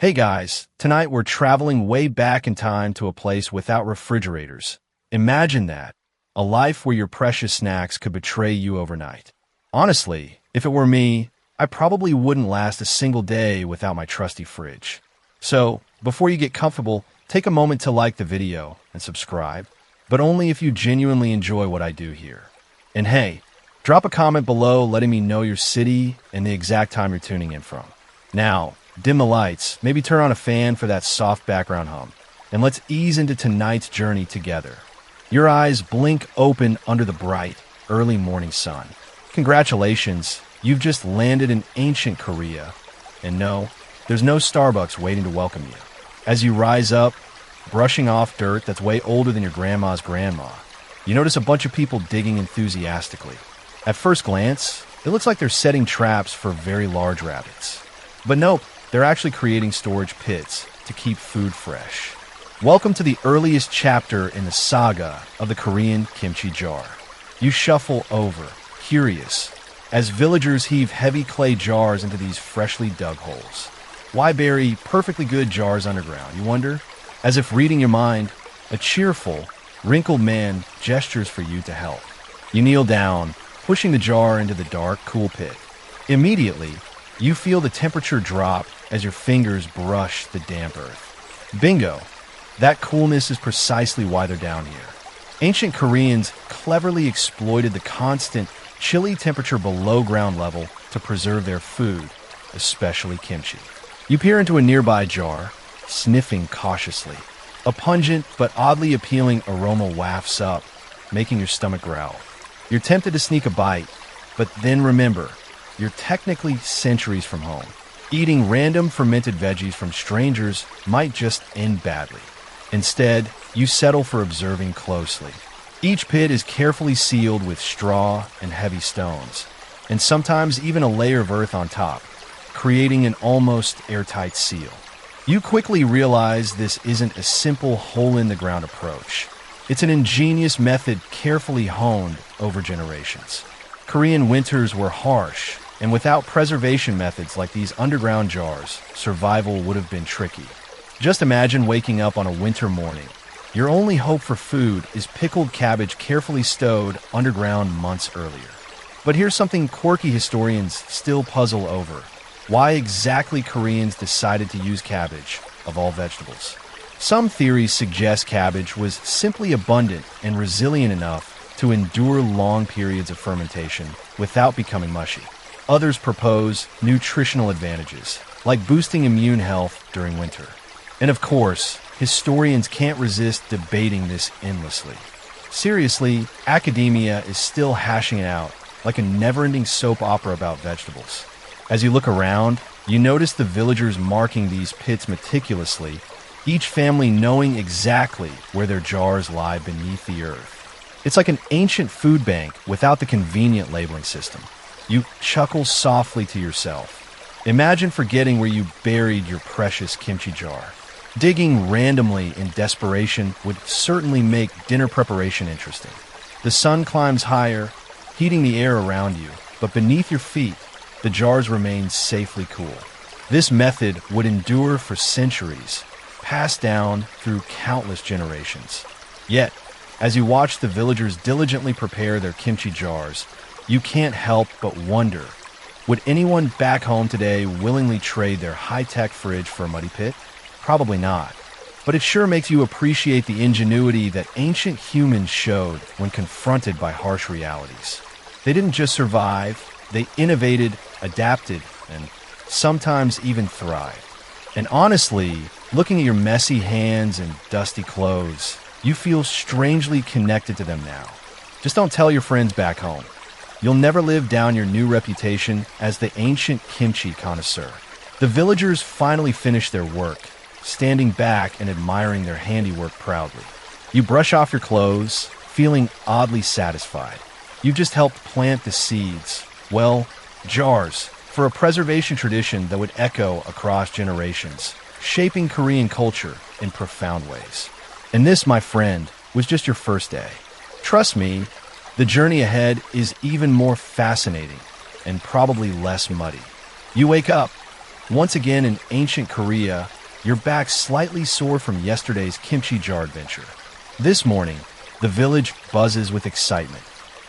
Hey guys, tonight we're traveling way back in time to a place without refrigerators. Imagine that. A life where your precious snacks could betray you overnight. Honestly, if it were me, I probably wouldn't last a single day without my trusty fridge. So, before you get comfortable, take a moment to like the video and subscribe, but only if you genuinely enjoy what I do here. And hey, drop a comment below letting me know your city and the exact time you're tuning in from. Now, dim the lights, maybe turn on a fan for that soft background hum, and let's ease into tonight's journey together. Your eyes blink open under the bright, early morning sun. Congratulations, you've just landed in ancient Korea. And no, there's no Starbucks waiting to welcome you. As you rise up, brushing off dirt that's way older than your grandma's grandma, you notice a bunch of people digging enthusiastically. At first glance, it looks like they're setting traps for very large rabbits. But nope, they're actually creating storage pits to keep food fresh. Welcome to the earliest chapter in the saga of the Korean kimchi jar. You shuffle over, curious, as villagers heave heavy clay jars into these freshly dug holes. Why bury perfectly good jars underground, you wonder? As if reading your mind, a cheerful, wrinkled man gestures for you to help. You kneel down, pushing the jar into the dark, cool pit. Immediately, you feel the temperature drop as your fingers brush the damp earth. Bingo! That coolness is precisely why they're down here. Ancient Koreans cleverly exploited the constant, chilly temperature below ground level to preserve their food, especially kimchi. You peer into a nearby jar, sniffing cautiously. A pungent but oddly appealing aroma wafts up, making your stomach growl. You're tempted to sneak a bite, but then remember, you're technically centuries from home. Eating random fermented veggies from strangers might just end badly. Instead, you settle for observing closely. Each pit is carefully sealed with straw and heavy stones, and sometimes even a layer of earth on top, creating an almost airtight seal. You quickly realize this isn't a simple hole-in-the-ground approach. It's an ingenious method carefully honed over generations. Korean winters were harsh, and without preservation methods like these underground jars, survival would have been tricky. Just imagine waking up on a winter morning. Your only hope for food is pickled cabbage carefully stowed underground months earlier. But here's something quirky historians still puzzle over. Why exactly Koreans decided to use cabbage, of all vegetables? Some theories suggest cabbage was simply abundant and resilient enough to endure long periods of fermentation without becoming mushy. Others propose nutritional advantages, like boosting immune health during winter. And of course, historians can't resist debating this endlessly. Seriously, academia is still hashing it out, like a never-ending soap opera about vegetables. As you look around, you notice the villagers marking these pits meticulously, each family knowing exactly where their jars lie beneath the earth. It's like an ancient food bank without the convenient labeling system. You chuckle softly to yourself. Imagine forgetting where you buried your precious kimchi jar. Digging randomly in desperation would certainly make dinner preparation interesting. The sun climbs higher, heating the air around you, but beneath your feet, the jars remain safely cool. This method would endure for centuries, passed down through countless generations. Yet, as you watch the villagers diligently prepare their kimchi jars, you can't help but wonder, would anyone back home today willingly trade their high-tech fridge for a muddy pit? Probably not. But it sure makes you appreciate the ingenuity that ancient humans showed when confronted by harsh realities. They didn't just survive, they innovated, adapted, and sometimes even thrived. And honestly, looking at your messy hands and dusty clothes, you feel strangely connected to them now. Just don't tell your friends back home. You'll never live down your new reputation as the ancient kimchi connoisseur. The villagers finally finish their work, standing back and admiring their handiwork proudly. You brush off your clothes, feeling oddly satisfied. You've just helped plant the seeds, well, jars, for a preservation tradition that would echo across generations, shaping Korean culture in profound ways. And this, my friend, was just your first day. Trust me, the journey ahead is even more fascinating and probably less muddy. You wake up, Once again in ancient Korea, your back slightly sore from yesterday's kimchi jar adventure. This morning, the village buzzes with excitement.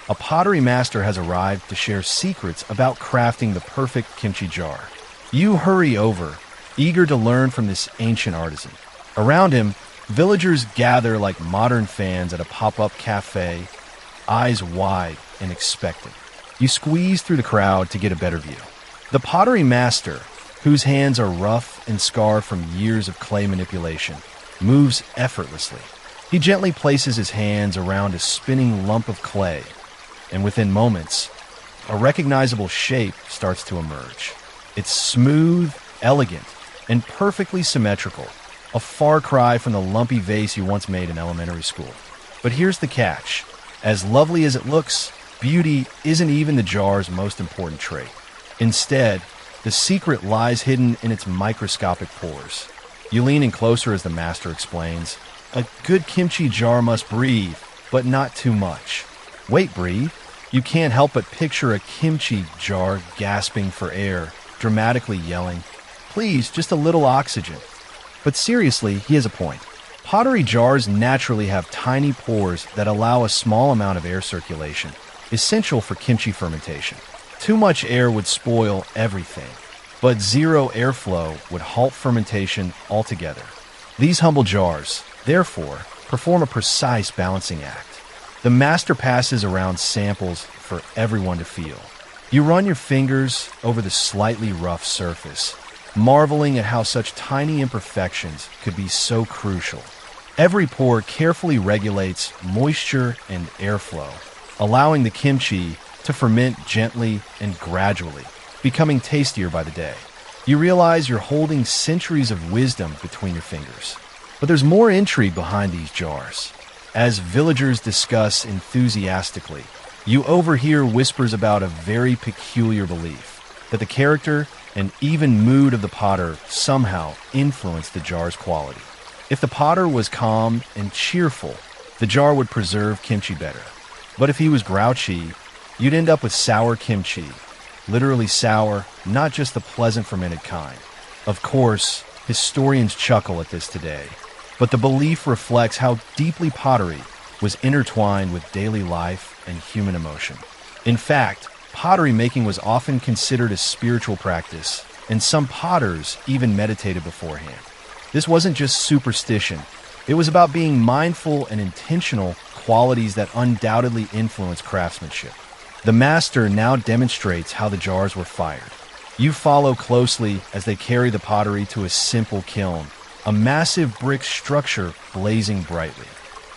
A pottery master has arrived to share secrets about crafting the perfect kimchi jar. You hurry over, eager to learn from this ancient artisan. Around him, villagers gather like modern fans at a pop-up cafe, eyes wide and expectant. You squeeze through the crowd to get a better view. The pottery master, whose hands are rough and scarred from years of clay manipulation, moves effortlessly. He gently places his hands around a spinning lump of clay, and within moments, a recognizable shape starts to emerge. It's smooth, elegant, and perfectly symmetrical, a far cry from the lumpy vase you once made in elementary school. But here's the catch. As lovely as it looks, beauty isn't even the jar's most important trait. Instead, the secret lies hidden in its microscopic pores. You lean in closer as the master explains. A good kimchi jar must breathe, but not too much. Wait, breathe? You can't help but picture a kimchi jar gasping for air, dramatically yelling, "Please, just a little oxygen." But seriously, he has a point. Pottery jars naturally have tiny pores that allow a small amount of air circulation, essential for kimchi fermentation. Too much air would spoil everything, but zero airflow would halt fermentation altogether. These humble jars, therefore, perform a precise balancing act. The master passes around samples for everyone to feel. You run your fingers over the slightly rough surface, marveling at how such tiny imperfections could be so crucial. Every pore carefully regulates moisture and airflow, allowing the kimchi to ferment gently and gradually, becoming tastier by the day. You realize you're holding centuries of wisdom between your fingers. But there's more intrigue behind these jars. As villagers discuss enthusiastically, you overhear whispers about a very peculiar belief that the character and even mood of the potter somehow influence the jar's quality. If the potter was calm and cheerful, the jar would preserve kimchi better. But if he was grouchy, you'd end up with sour kimchi. Literally sour, not just the pleasant fermented kind. Of course, historians chuckle at this today, but the belief reflects how deeply pottery was intertwined with daily life and human emotion. In fact, pottery making was often considered a spiritual practice, and some potters even meditated beforehand. This wasn't just superstition. It was about being mindful and intentional, qualities that undoubtedly influence craftsmanship. The master now demonstrates how the jars were fired. You follow closely as they carry the pottery to a simple kiln, a massive brick structure blazing brightly.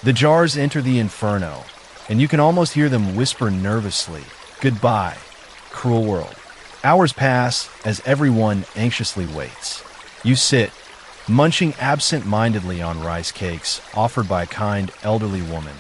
The jars enter the inferno, and you can almost hear them whisper nervously, "Goodbye, cruel world." Hours pass as everyone anxiously waits. You sit, munching absent-mindedly on rice cakes offered by a kind elderly woman,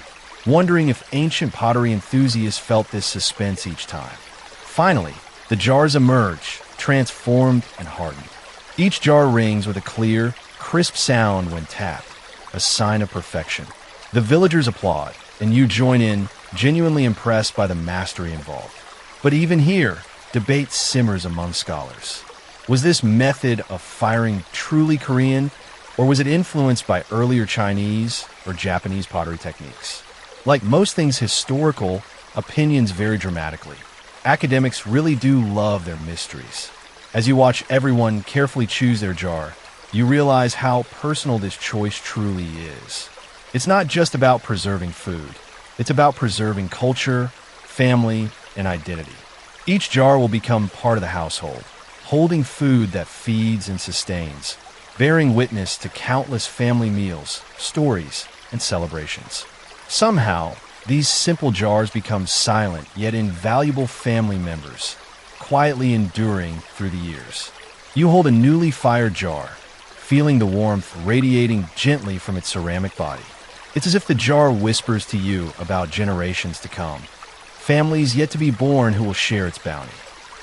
wondering if ancient pottery enthusiasts felt this suspense each time. Finally, the jars emerge, transformed and hardened. Each jar rings with a clear, crisp sound when tapped, a sign of perfection. The villagers applaud, and you join in, genuinely impressed by the mastery involved. But even here, debate simmers among scholars. Was this method of firing truly Korean, or was it influenced by earlier Chinese or Japanese pottery techniques? Like most things historical, opinions vary dramatically. Academics really do love their mysteries. As you watch everyone carefully choose their jar, you realize how personal this choice truly is. It's not just about preserving food. It's about preserving culture, family, and identity. Each jar will become part of the household, holding food that feeds and sustains, bearing witness to countless family meals, stories, and celebrations. Somehow, these simple jars become silent yet invaluable family members, quietly enduring through the years. You hold a newly fired jar, feeling the warmth radiating gently from its ceramic body. It's as if the jar whispers to you about generations to come, families yet to be born who will share its bounty.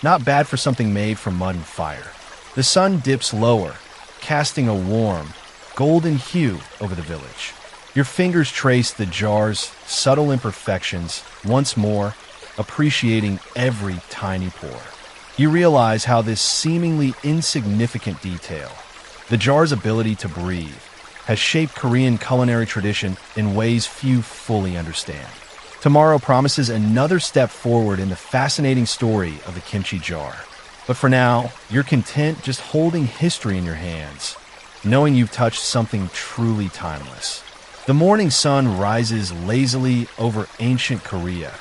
Not bad for something made from mud and fire. The sun dips lower, casting a warm, golden hue over the village. Your fingers trace the jar's subtle imperfections, once more appreciating every tiny pore. You realize how this seemingly insignificant detail, the jar's ability to breathe, has shaped Korean culinary tradition in ways few fully understand. Tomorrow promises another step forward in the fascinating story of the kimchi jar. But for now, you're content just holding history in your hands, knowing you've touched something truly timeless. The morning sun rises lazily over ancient Korea,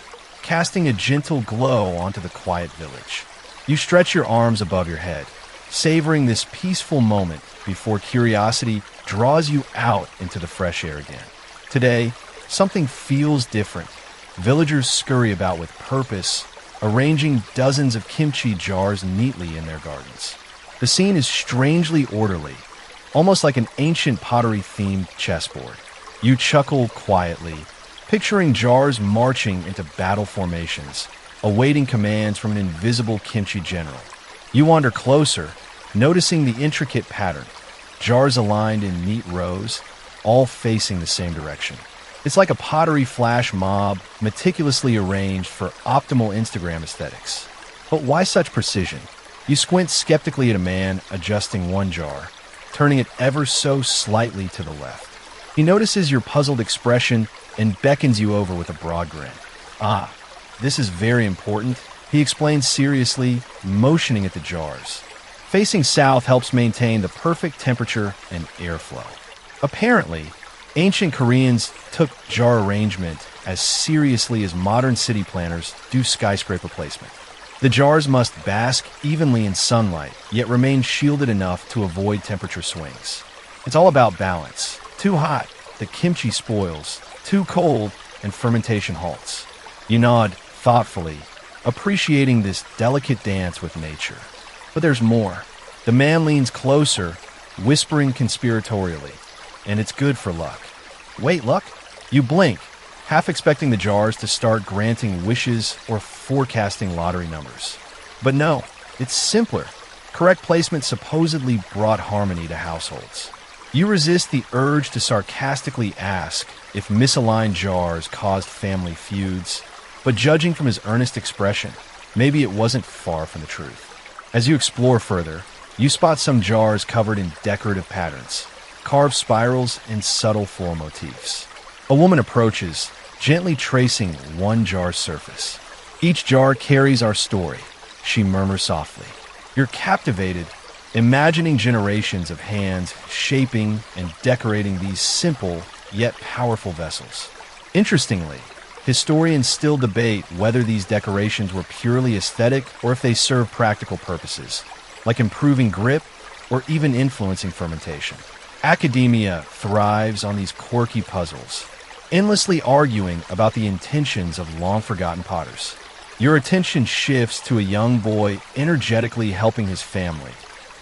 casting a gentle glow onto the quiet village. You stretch your arms above your head, savoring this peaceful moment before curiosity draws you out into the fresh air again. Today, something feels different. Villagers scurry about with purpose, arranging dozens of kimchi jars neatly in their gardens. The scene is strangely orderly, almost like an ancient pottery-themed chessboard. You chuckle quietly, picturing jars marching into battle formations, awaiting commands from an invisible kimchi general. You wander closer, noticing the intricate pattern, jars aligned in neat rows, all facing the same direction. It's like a pottery flash mob, meticulously arranged for optimal Instagram aesthetics. But why such precision? You squint skeptically at a man adjusting one jar, turning it ever so slightly to the left. He notices your puzzled expression and beckons you over with a broad grin. "Ah, this is very important," he explains seriously, motioning at the jars. Facing south helps maintain the perfect temperature and airflow. Apparently, ancient Koreans took jar arrangement as seriously as modern city planners do skyscraper placement. The jars must bask evenly in sunlight, yet remain shielded enough to avoid temperature swings. It's all about balance. Too hot, the kimchi spoils. Too cold, and fermentation halts. You nod thoughtfully, appreciating this delicate dance with nature. But there's more. The man leans closer, whispering conspiratorially, "And it's good for luck." "Wait, luck?" You blink, half expecting the jars to start granting wishes or forecasting lottery numbers. But no, it's simpler. Correct placement supposedly brought harmony to households. You resist the urge to sarcastically ask if misaligned jars caused family feuds, but judging from his earnest expression, maybe it wasn't far from the truth. As you explore further, you spot some jars covered in decorative patterns, carved spirals, and subtle floral motifs. A woman approaches, gently tracing one jar's surface. "Each jar carries our story," she murmurs softly. You're captivated, imagining generations of hands shaping and decorating these simple yet powerful vessels. Interestingly, historians still debate whether these decorations were purely aesthetic or if they serve practical purposes, like improving grip or even influencing fermentation. Academia thrives on these quirky puzzles, endlessly arguing about the intentions of long-forgotten potters. Your attention shifts to a young boy energetically helping his family,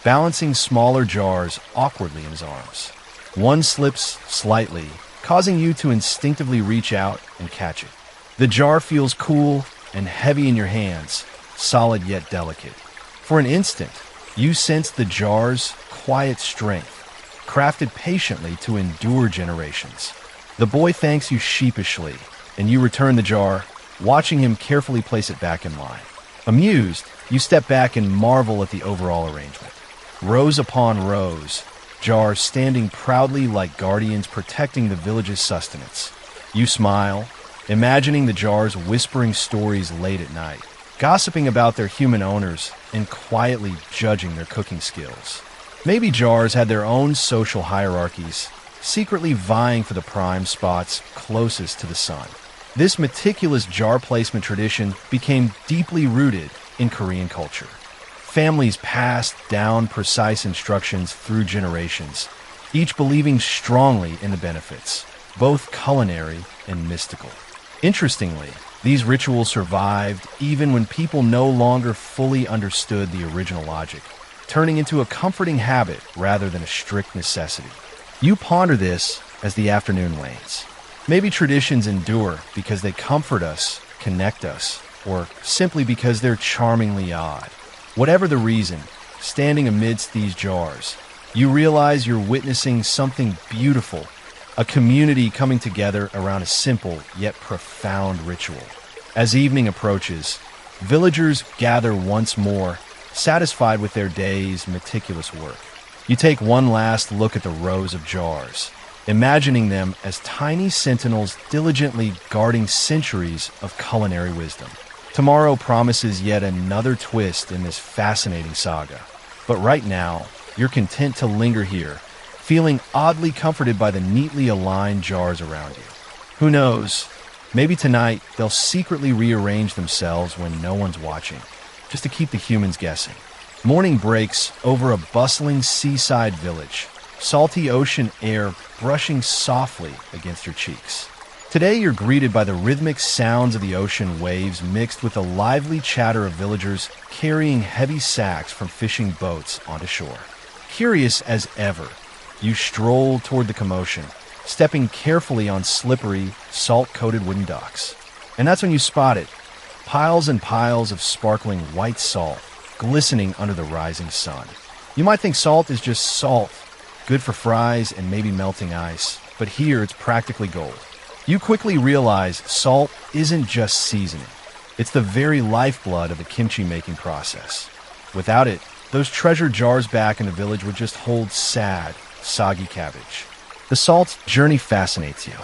balancing smaller jars awkwardly in his arms. One slips slightly, causing you to instinctively reach out and catch it. The jar feels cool and heavy in your hands, solid yet delicate. For an instant, you sense the jar's quiet strength, crafted patiently to endure generations. The boy thanks you sheepishly, and you return the jar, watching him carefully place it back in line. Amused, you step back and marvel at the overall arrangement. Rows upon rows, jars standing proudly like guardians protecting the village's sustenance. You smile, imagining the jars whispering stories late at night, gossiping about their human owners and quietly judging their cooking skills. Maybe jars had their own social hierarchies, secretly vying for the prime spots closest to the sun. This meticulous jar placement tradition became deeply rooted in Korean culture. Families passed down precise instructions through generations, each believing strongly in the benefits, both culinary and mystical. Interestingly, these rituals survived even when people no longer fully understood the original logic, turning into a comforting habit rather than a strict necessity. You ponder this as the afternoon wanes. Maybe traditions endure because they comfort us, connect us, or simply because they're charmingly odd. Whatever the reason, standing amidst these jars, you realize you're witnessing something beautiful, a community coming together around a simple yet profound ritual. As evening approaches, Villagers gather once more, satisfied with their day's meticulous work. You take one last look at the rows of jars, imagining them as tiny sentinels diligently guarding centuries of culinary wisdom. Tomorrow promises yet another twist in this fascinating saga. But right now, you're content to linger here, feeling oddly comforted by the neatly aligned jars around you. Who knows? Maybe tonight they'll secretly rearrange themselves when no one's watching, just to keep the humans guessing. Morning breaks over a bustling seaside village, salty ocean air brushing softly against your cheeks. Today you're greeted by the rhythmic sounds of the ocean waves mixed with the lively chatter of villagers carrying heavy sacks from fishing boats onto shore. Curious as ever, you stroll toward the commotion, stepping carefully on slippery, salt-coated wooden docks. And that's when you spot it. Piles and piles of sparkling white salt, glistening under the rising sun. You might think salt is just salt, good for fries and maybe melting ice, but here it's practically gold. You quickly realize salt isn't just seasoning. It's the very lifeblood of the kimchi making process. Without it, those treasure jars back in the village would just hold sad, soggy cabbage. The salt journey fascinates you.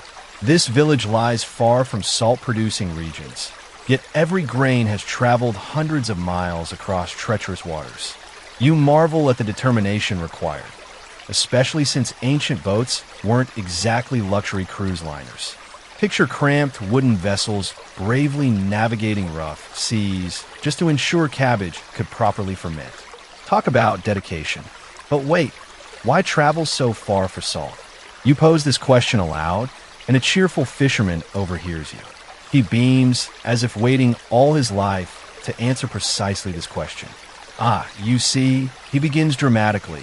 This village lies far from salt-producing regions, yet every grain has traveled hundreds of miles across treacherous waters. You marvel at the determination required, especially since ancient boats weren't exactly luxury cruise liners. Picture cramped wooden vessels bravely navigating rough seas just to ensure cabbage could properly ferment. Talk about dedication. But wait, why travel so far for salt? You pose this question aloud, and a cheerful fisherman overhears you. He beams as if waiting all his life to answer precisely this question. Ah, you see, he begins dramatically.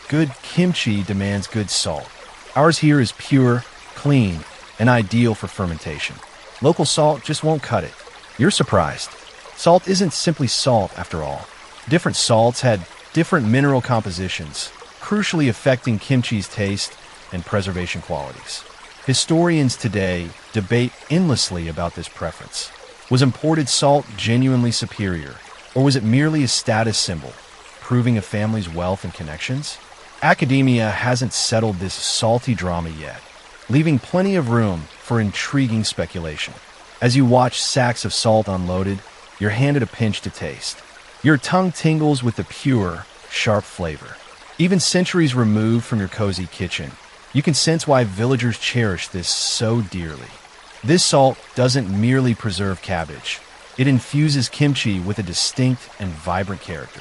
Good kimchi demands good salt. Ours here is pure, clean, and ideal for fermentation. Local salt just won't cut it. You're surprised. Salt isn't simply salt, after all. Different salts had different mineral compositions, crucially affecting kimchi's taste and preservation qualities. Historians today debate endlessly about this preference. Was imported salt genuinely superior, or was it merely a status symbol, proving a family's wealth and connections? Academia hasn't settled this salty drama yet, leaving plenty of room for intriguing speculation. As you watch sacks of salt unloaded, you're handed a pinch to taste. Your tongue tingles with the pure, sharp flavor. Even centuries removed from your cozy kitchen, you can sense why villagers cherish this so dearly. This salt doesn't merely preserve cabbage. It infuses kimchi with a distinct and vibrant character.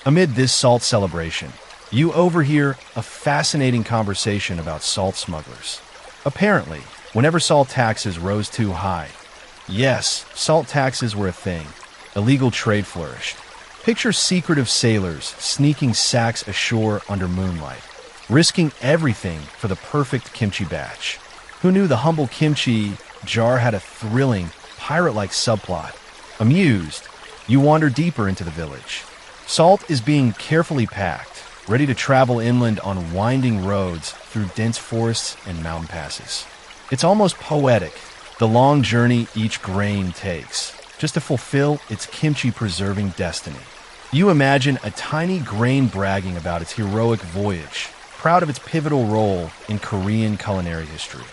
Amid this salt celebration, you overhear a fascinating conversation about salt smugglers. Apparently, whenever salt taxes rose too high, yes, salt taxes were a thing, illegal trade flourished. Picture secretive sailors sneaking sacks ashore under moonlight, risking everything for the perfect kimchi batch. Who knew the humble kimchi jar had a thrilling, pirate-like subplot? Amused, you wander deeper into the village. Salt is being carefully packed, ready to travel inland on winding roads through dense forests and mountain passes. It's almost poetic, the long journey each grain takes, just to fulfill its kimchi-preserving destiny. You imagine a tiny grain bragging about its heroic voyage, proud of its pivotal role in Korean culinary history.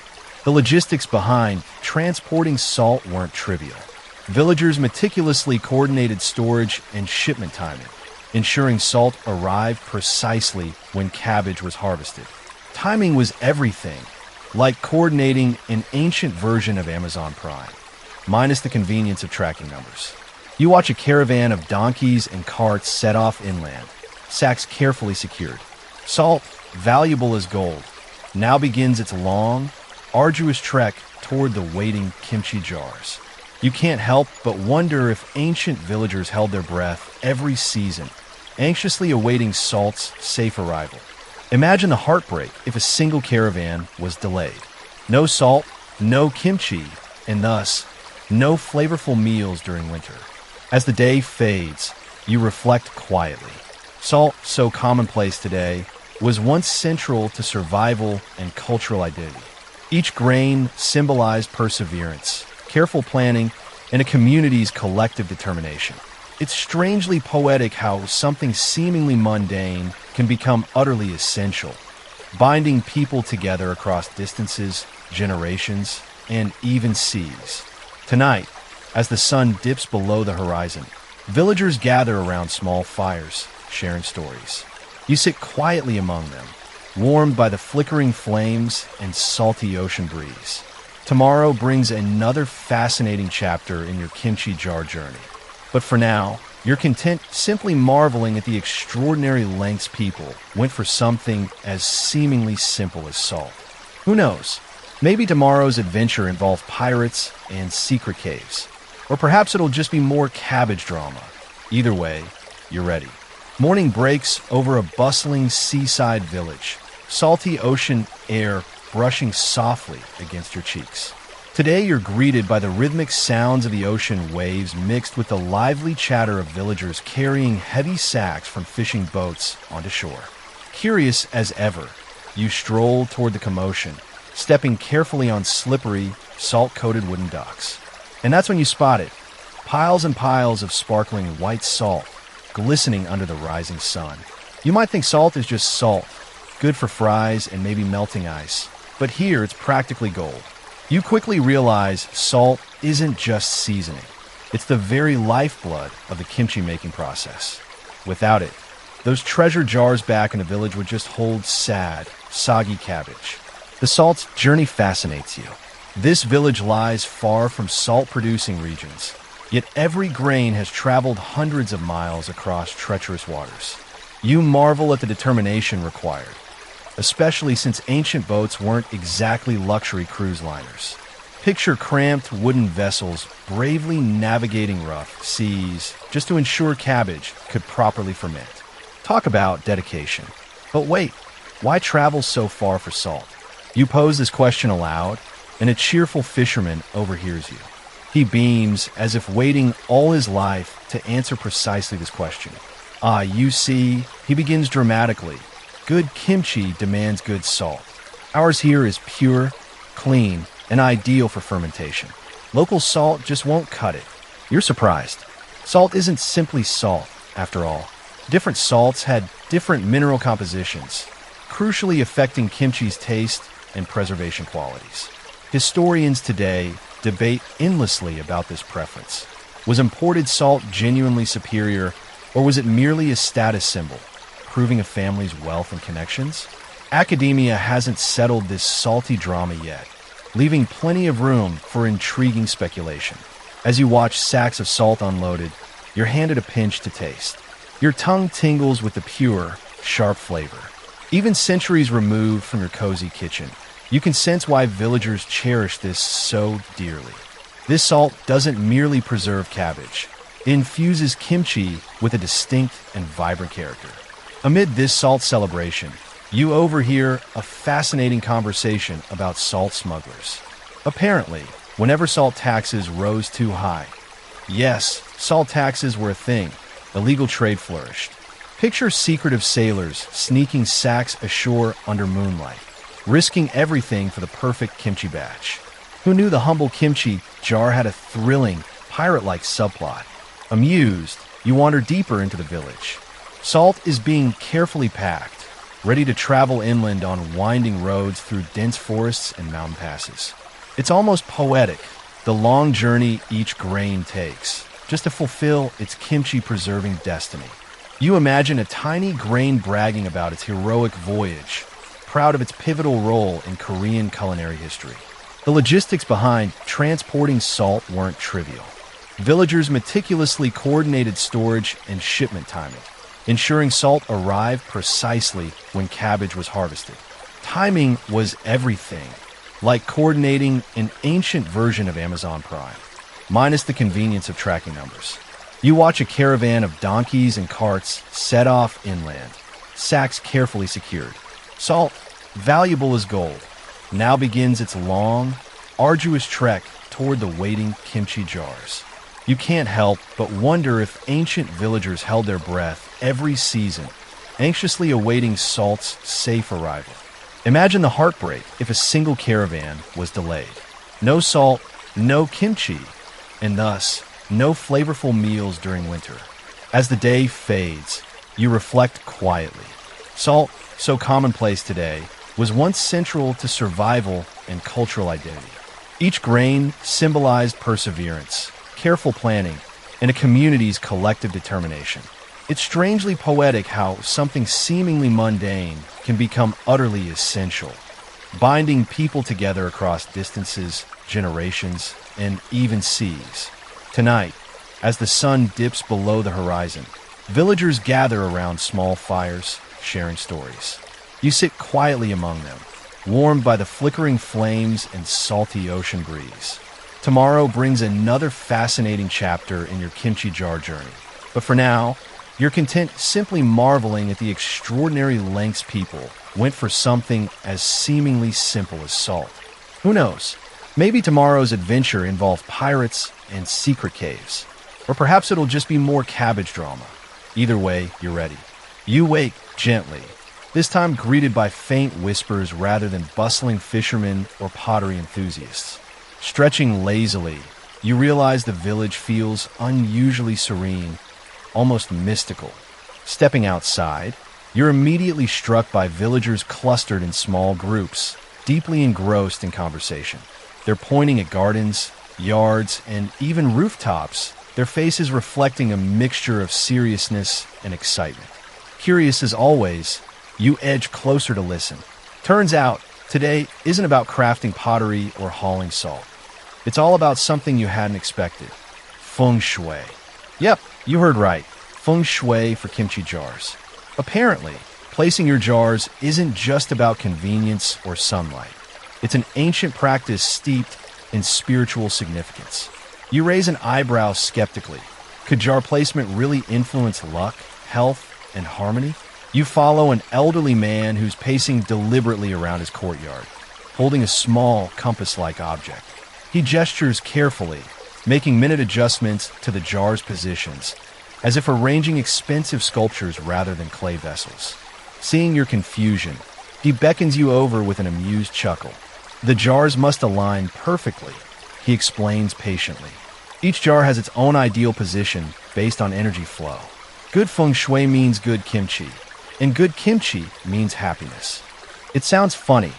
The logistics behind transporting salt weren't trivial. Villagers meticulously coordinated storage and shipment timing, ensuring salt arrived precisely when cabbage was harvested. Timing was everything, like coordinating an ancient version of Amazon Prime, minus the convenience of tracking numbers. You watch a caravan of donkeys and carts set off inland, sacks carefully secured. Salt, valuable as gold, now begins its long, arduous trek toward the waiting kimchi jars. You can't help but wonder if ancient villagers held their breath every season, anxiously awaiting salt's safe arrival. Imagine the heartbreak if a single caravan was delayed. No salt, no kimchi, and thus, no flavorful meals during winter. As the day fades, you reflect quietly. Salt, so commonplace today, was once central to survival and cultural identity. Each grain symbolized perseverance, careful planning, and a community's collective determination. It's strangely poetic how something seemingly mundane can become utterly essential, binding people together across distances, generations, and even seas. Tonight, as the sun dips below the horizon, villagers gather around small fires, sharing stories. You sit quietly among them, warmed by the flickering flames and salty ocean breeze. Tomorrow brings another fascinating chapter in your kimchi jar journey. But for now, you're content simply marveling at the extraordinary lengths people went for something as seemingly simple as salt. Who knows? Maybe tomorrow's adventure involves pirates and secret caves. Or perhaps it'll just be more cabbage drama. Either way, you're ready. Morning breaks over a bustling seaside village, salty ocean air brushing softly against your cheeks. Today you're greeted by the rhythmic sounds of the ocean waves mixed with the lively chatter of villagers carrying heavy sacks from fishing boats onto shore. Curious as ever, you stroll toward the commotion, stepping carefully on slippery, salt-coated wooden docks. And that's when you spot it. Piles and piles of sparkling white salt, glistening under the rising sun. You might think salt is just salt, good for fries and maybe melting ice. But here it's practically gold. You quickly realize salt isn't just seasoning. It's the very lifeblood of the kimchi making process. Without it, those treasure jars back in the village would just hold sad, soggy cabbage. The salt's journey fascinates you. This village lies far from salt-producing regions, yet every grain has traveled hundreds of miles across treacherous waters. You marvel at the determination required, especially since ancient boats weren't exactly luxury cruise liners. Picture cramped wooden vessels bravely navigating rough seas just to ensure cabbage could properly ferment. Talk about dedication. But wait, why travel so far for salt? You pose this question aloud, and a cheerful fisherman overhears you. He beams as if waiting all his life to answer precisely this question. Ah, you see, he begins dramatically. Good kimchi demands good salt. Ours here is pure, clean, and ideal for fermentation. Local salt just won't cut it. You're surprised. Salt isn't simply salt, after all. Different salts had different mineral compositions, crucially affecting kimchi's taste and preservation qualities. Historians today debate endlessly about this preference. Was imported salt genuinely superior, or was it merely a status symbol, proving a family's wealth and connections? Academia hasn't settled this salty drama yet, leaving plenty of room for intriguing speculation. As you watch sacks of salt unloaded, you're handed a pinch to taste. Your tongue tingles with the pure, sharp flavor. Even centuries removed from your cozy kitchen, you can sense why villagers cherish this so dearly. This salt doesn't merely preserve cabbage. It infuses kimchi with a distinct and vibrant character. Amid this salt celebration, you overhear a fascinating conversation about salt smugglers. Apparently, whenever salt taxes rose too high, yes, salt taxes were a thing, illegal trade flourished. Picture secretive sailors sneaking sacks ashore under moonlight, risking everything for the perfect kimchi batch. Who knew the humble kimchi jar had a thrilling, pirate-like subplot? Amused, you wander deeper into the village. Salt is being carefully packed, ready to travel inland on winding roads through dense forests and mountain passes. It's almost poetic, the long journey each grain takes, just to fulfill its kimchi-preserving destiny. You imagine a tiny grain bragging about its heroic voyage, proud of its pivotal role in Korean culinary history. The logistics behind transporting salt weren't trivial. Villagers meticulously coordinated storage and shipment timing, ensuring salt arrived precisely when cabbage was harvested. Timing was everything, like coordinating an ancient version of Amazon Prime, minus the convenience of tracking numbers. You watch a caravan of donkeys and carts set off inland, sacks carefully secured. Salt, valuable as gold, now begins its long, arduous trek toward the waiting kimchi jars. You can't help but wonder if ancient villagers held their breath every season, anxiously awaiting salt's safe arrival. Imagine the heartbreak if a single caravan was delayed. No salt, no kimchi. and thus no flavorful meals during winter. As the day fades, you reflect quietly. Salt, so commonplace today, was once central to survival and cultural identity. Each grain symbolized perseverance, careful planning, and a community's collective determination. It's strangely poetic how something seemingly mundane can become utterly essential, binding people together across distances, generations, and even seas. Tonight, as the sun dips below the horizon, villagers gather around small fires, sharing stories. You sit quietly among them, warmed by the flickering flames and salty ocean breeze. Tomorrow brings another fascinating chapter in your kimchi jar journey. But for now, you're content simply marveling at the extraordinary lengths people went for something as seemingly simple as salt. Who knows? Maybe tomorrow's adventure involves pirates and secret caves. Or perhaps it'll just be more cabbage drama. Either way, you're ready. You wake gently, this time greeted by faint whispers rather than bustling fishermen or pottery enthusiasts. Stretching lazily, you realize the village feels unusually serene, almost mystical. Stepping outside, you're immediately struck by villagers clustered in small groups, deeply engrossed in conversation. They're pointing at gardens, yards, and even rooftops, their faces reflecting a mixture of seriousness and excitement. Curious as always, you edge closer to listen. Turns out, today isn't about crafting pottery or hauling salt. It's all about something you hadn't expected. Feng shui. Yep, you heard right. Feng shui for kimchi jars. Apparently, placing your jars isn't just about convenience or sunlight. It's an ancient practice steeped in spiritual significance. You raise an eyebrow skeptically. Could jar placement really influence luck, health, and harmony? You follow an elderly man who's pacing deliberately around his courtyard, holding a small compass-like object. He gestures carefully, making minute adjustments to the jar's positions, as if arranging expensive sculptures rather than clay vessels. Seeing your confusion, he beckons you over with an amused chuckle. The jars must align perfectly, he explains patiently. Each jar has its own ideal position based on energy flow. Good feng shui means good kimchi, and good kimchi means happiness. It sounds funny,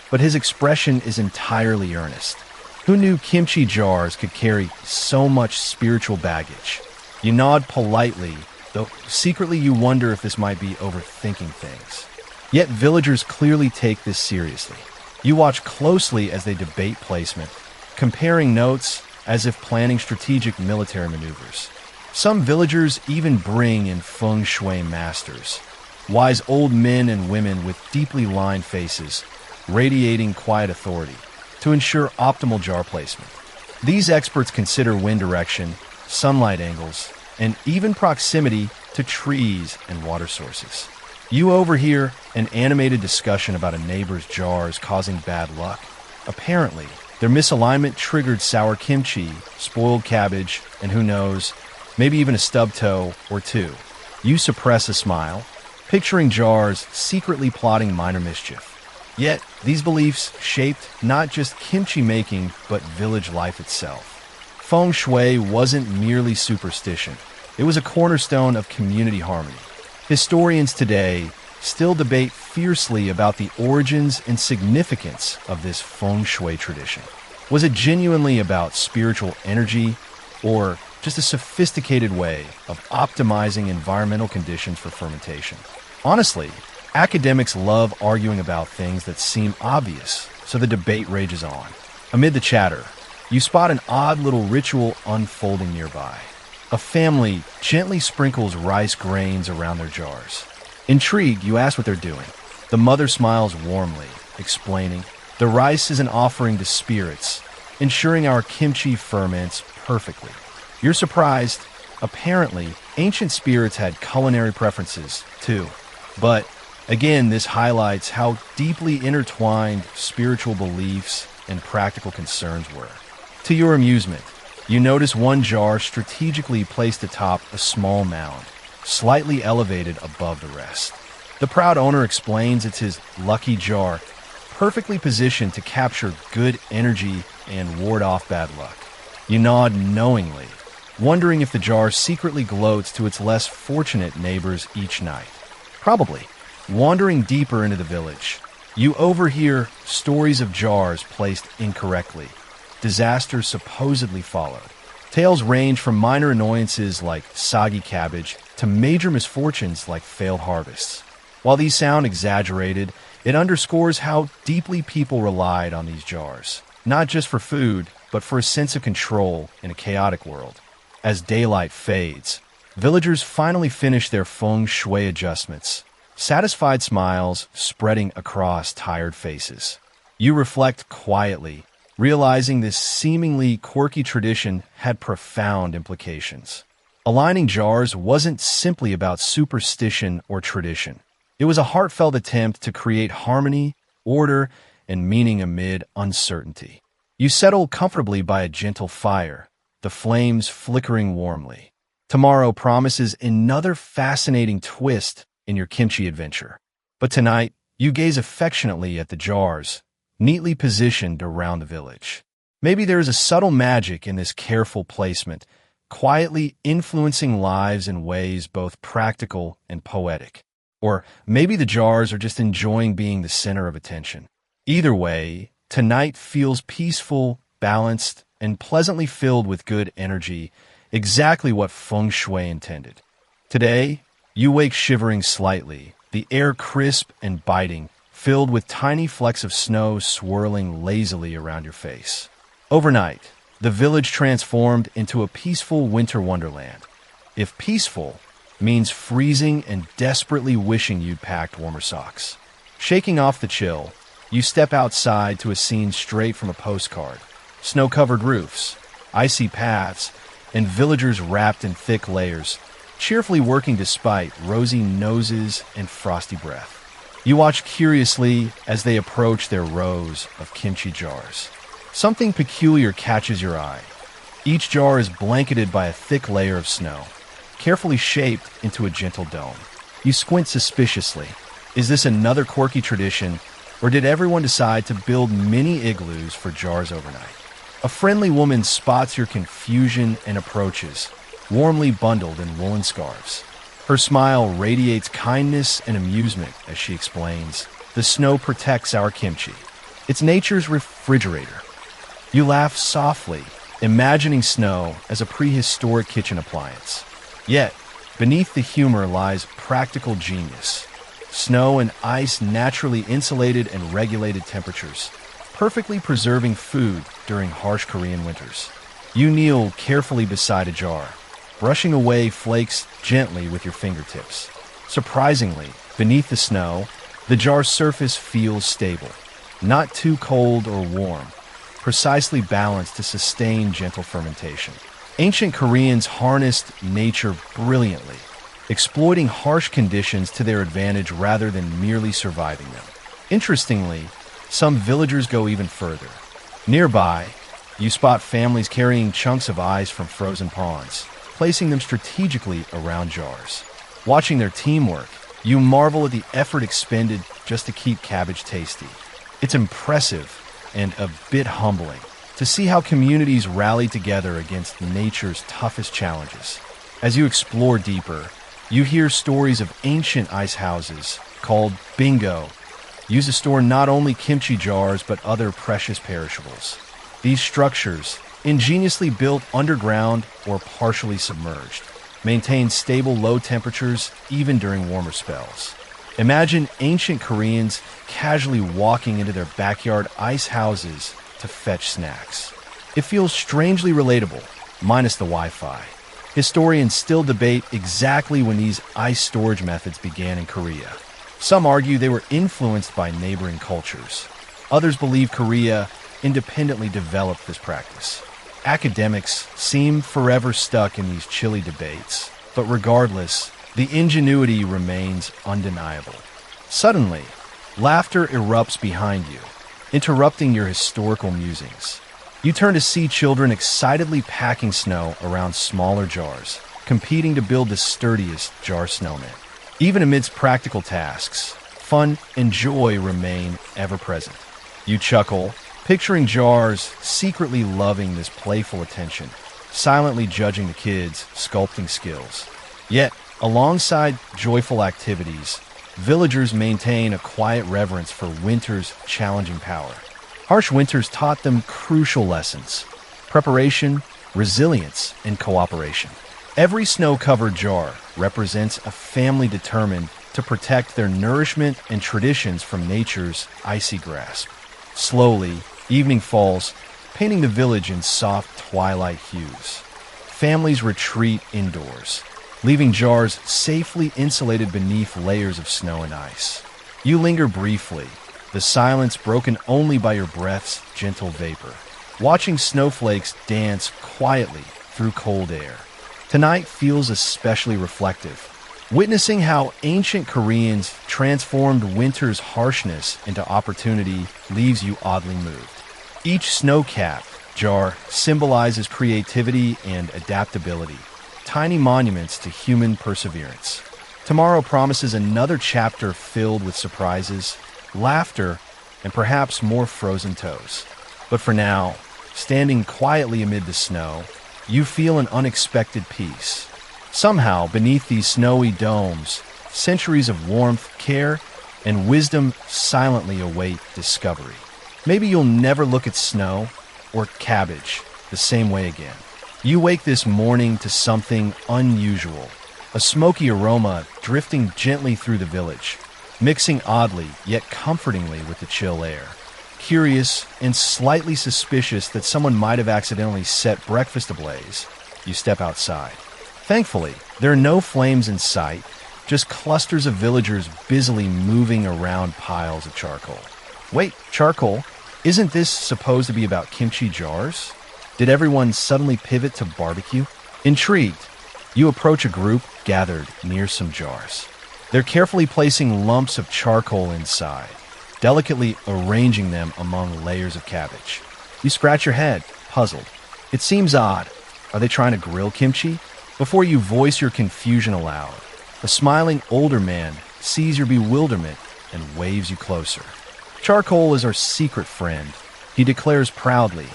but his expression is entirely earnest. Who knew kimchi jars could carry so much spiritual baggage? You nod politely, though secretly you wonder if this might be overthinking things. Yet villagers clearly take this seriously. You watch closely as they debate placement, comparing notes as if planning strategic military maneuvers. Some villagers even bring in feng shui masters, wise old men and women with deeply lined faces, radiating quiet authority, to ensure optimal jar placement. These experts consider wind direction, sunlight angles, and even proximity to trees and water sources. You overhear an animated discussion about a neighbor's jars causing bad luck. Apparently, their misalignment triggered sour kimchi, spoiled cabbage, and who knows, maybe even a stub toe or two. You suppress a smile, picturing jars secretly plotting minor mischief. Yet, these beliefs shaped not just kimchi making, but village life itself. Feng shui wasn't merely superstition. It was a cornerstone of community harmony. Historians today still debate fiercely about the origins and significance of this feng shui tradition. Was it genuinely about spiritual energy, or just a sophisticated way of optimizing environmental conditions for fermentation? Honestly, academics love arguing about things that seem obvious, so the debate rages on. Amid the chatter, you spot an odd little ritual unfolding nearby. A family gently sprinkles rice grains around their jars. Intrigued, you ask what they're doing. The mother smiles warmly, explaining, "The rice is an offering to spirits, ensuring our kimchi ferments perfectly." You're surprised. Apparently, ancient spirits had culinary preferences, too. But, again, this highlights how deeply intertwined spiritual beliefs and practical concerns were. To your amusement, you notice one jar strategically placed atop a small mound, slightly elevated above the rest. The proud owner explains it's his lucky jar, perfectly positioned to capture good energy and ward off bad luck. You nod knowingly, wondering if the jar secretly gloats to its less fortunate neighbors each night. Probably. Wandering deeper into the village, you overhear stories of jars placed incorrectly. Disasters supposedly followed. Tales range from minor annoyances like soggy cabbage to major misfortunes like failed harvests. While these sound exaggerated, it underscores how deeply people relied on these jars, not just for food, but for a sense of control in a chaotic world. As daylight fades, villagers finally finish their feng shui adjustments, satisfied smiles spreading across tired faces. You reflect quietly, realizing this seemingly quirky tradition had profound implications. Aligning jars wasn't simply about superstition or tradition. It was a heartfelt attempt to create harmony, order, and meaning amid uncertainty. You settle comfortably by a gentle fire, the flames flickering warmly. Tomorrow promises another fascinating twist in your kimchi adventure. But tonight, you gaze affectionately at the jars, neatly positioned around the village. Maybe there is a subtle magic in this careful placement, quietly influencing lives in ways both practical and poetic. Or maybe the jars are just enjoying being the center of attention. Either way, tonight feels peaceful, balanced, and pleasantly filled with good energy, exactly what feng shui intended. Today, you wake shivering slightly, the air crisp and biting, filled with tiny flecks of snow swirling lazily around your face. Overnight, the village transformed into a peaceful winter wonderland. If peaceful means freezing and desperately wishing you'd packed warmer socks. Shaking off the chill, you step outside to a scene straight from a postcard. Snow-covered roofs, icy paths, and villagers wrapped in thick layers, cheerfully working despite rosy noses and frosty breath. You watch curiously as they approach their rows of kimchi jars. Something peculiar catches your eye. Each jar is blanketed by a thick layer of snow, carefully shaped into a gentle dome. You squint suspiciously. Is this another quirky tradition, or did everyone decide to build mini igloos for jars overnight? A friendly woman spots your confusion and approaches, warmly bundled in woolen scarves. Her smile radiates kindness and amusement as she explains, "The snow protects our kimchi. It's nature's refrigerator." You laugh softly, imagining snow as a prehistoric kitchen appliance. Yet, beneath the humor lies practical genius. Snow and ice naturally insulated and regulated temperatures, perfectly preserving food during harsh Korean winters. You kneel carefully beside a jar, brushing away flakes gently with your fingertips. Surprisingly, beneath the snow, the jar's surface feels stable, not too cold or warm, precisely balanced to sustain gentle fermentation. Ancient Koreans harnessed nature brilliantly, exploiting harsh conditions to their advantage rather than merely surviving them. Interestingly, some villagers go even further. Nearby, you spot families carrying chunks of ice from frozen ponds, placing them strategically around jars. Watching their teamwork, you marvel at the effort expended just to keep cabbage tasty. It's impressive and a bit humbling to see how communities rally together against nature's toughest challenges. As you explore deeper, you hear stories of ancient ice houses called bingo, used to store not only kimchi jars but other precious perishables. These structures, ingeniously built underground or partially submerged, maintain stable low temperatures even during warmer spells. Imagine ancient Koreans casually walking into their backyard ice houses to fetch snacks. It feels strangely relatable, minus the Wi-Fi. Historians still debate exactly when these ice storage methods began in Korea. Some argue they were influenced by neighboring cultures. Others believe Korea independently developed this practice. Academics seem forever stuck in these chilly debates, but regardless, the ingenuity remains undeniable. Suddenly, laughter erupts behind you, interrupting your historical musings. You turn to see children excitedly packing snow around smaller jars, competing to build the sturdiest jar snowman. Even amidst practical tasks, fun and joy remain ever present. You chuckle, picturing jars secretly loving this playful attention, silently judging the kids' sculpting skills. Yet, alongside joyful activities, villagers maintain a quiet reverence for winter's challenging power. Harsh winters taught them crucial lessons: preparation, resilience, and cooperation. Every snow-covered jar represents a family determined to protect their nourishment and traditions from nature's icy grasp. Slowly, evening falls, painting the village in soft twilight hues. Families retreat indoors, leaving jars safely insulated beneath layers of snow and ice. You linger briefly, the silence broken only by your breath's gentle vapor, watching snowflakes dance quietly through cold air. Tonight feels especially reflective, witnessing how ancient Koreans transformed winter's harshness into opportunity leaves you oddly moved. Each snow-capped jar symbolizes creativity and adaptability, tiny monuments to human perseverance. Tomorrow promises another chapter filled with surprises, laughter, and perhaps more frozen toes. But for now, standing quietly amid the snow, you feel an unexpected peace. Somehow, beneath these snowy domes, centuries of warmth, care, and wisdom silently await discovery. Maybe you'll never look at snow or cabbage the same way again. You wake this morning to something unusual, a smoky aroma drifting gently through the village, mixing oddly yet comfortingly with the chill air. Curious and slightly suspicious that someone might have accidentally set breakfast ablaze, you step outside. Thankfully, there are no flames in sight, just clusters of villagers busily moving around piles of charcoal. Wait, charcoal? Isn't this supposed to be about kimchi jars? Did everyone suddenly pivot to barbecue? Intrigued, you approach a group gathered near some jars. They're carefully placing lumps of charcoal inside, delicately arranging them among layers of cabbage. You scratch your head, puzzled. It seems odd. Are they trying to grill kimchi? Before you voice your confusion aloud, a smiling older man sees your bewilderment and waves you closer. Charcoal is our secret friend, he declares proudly,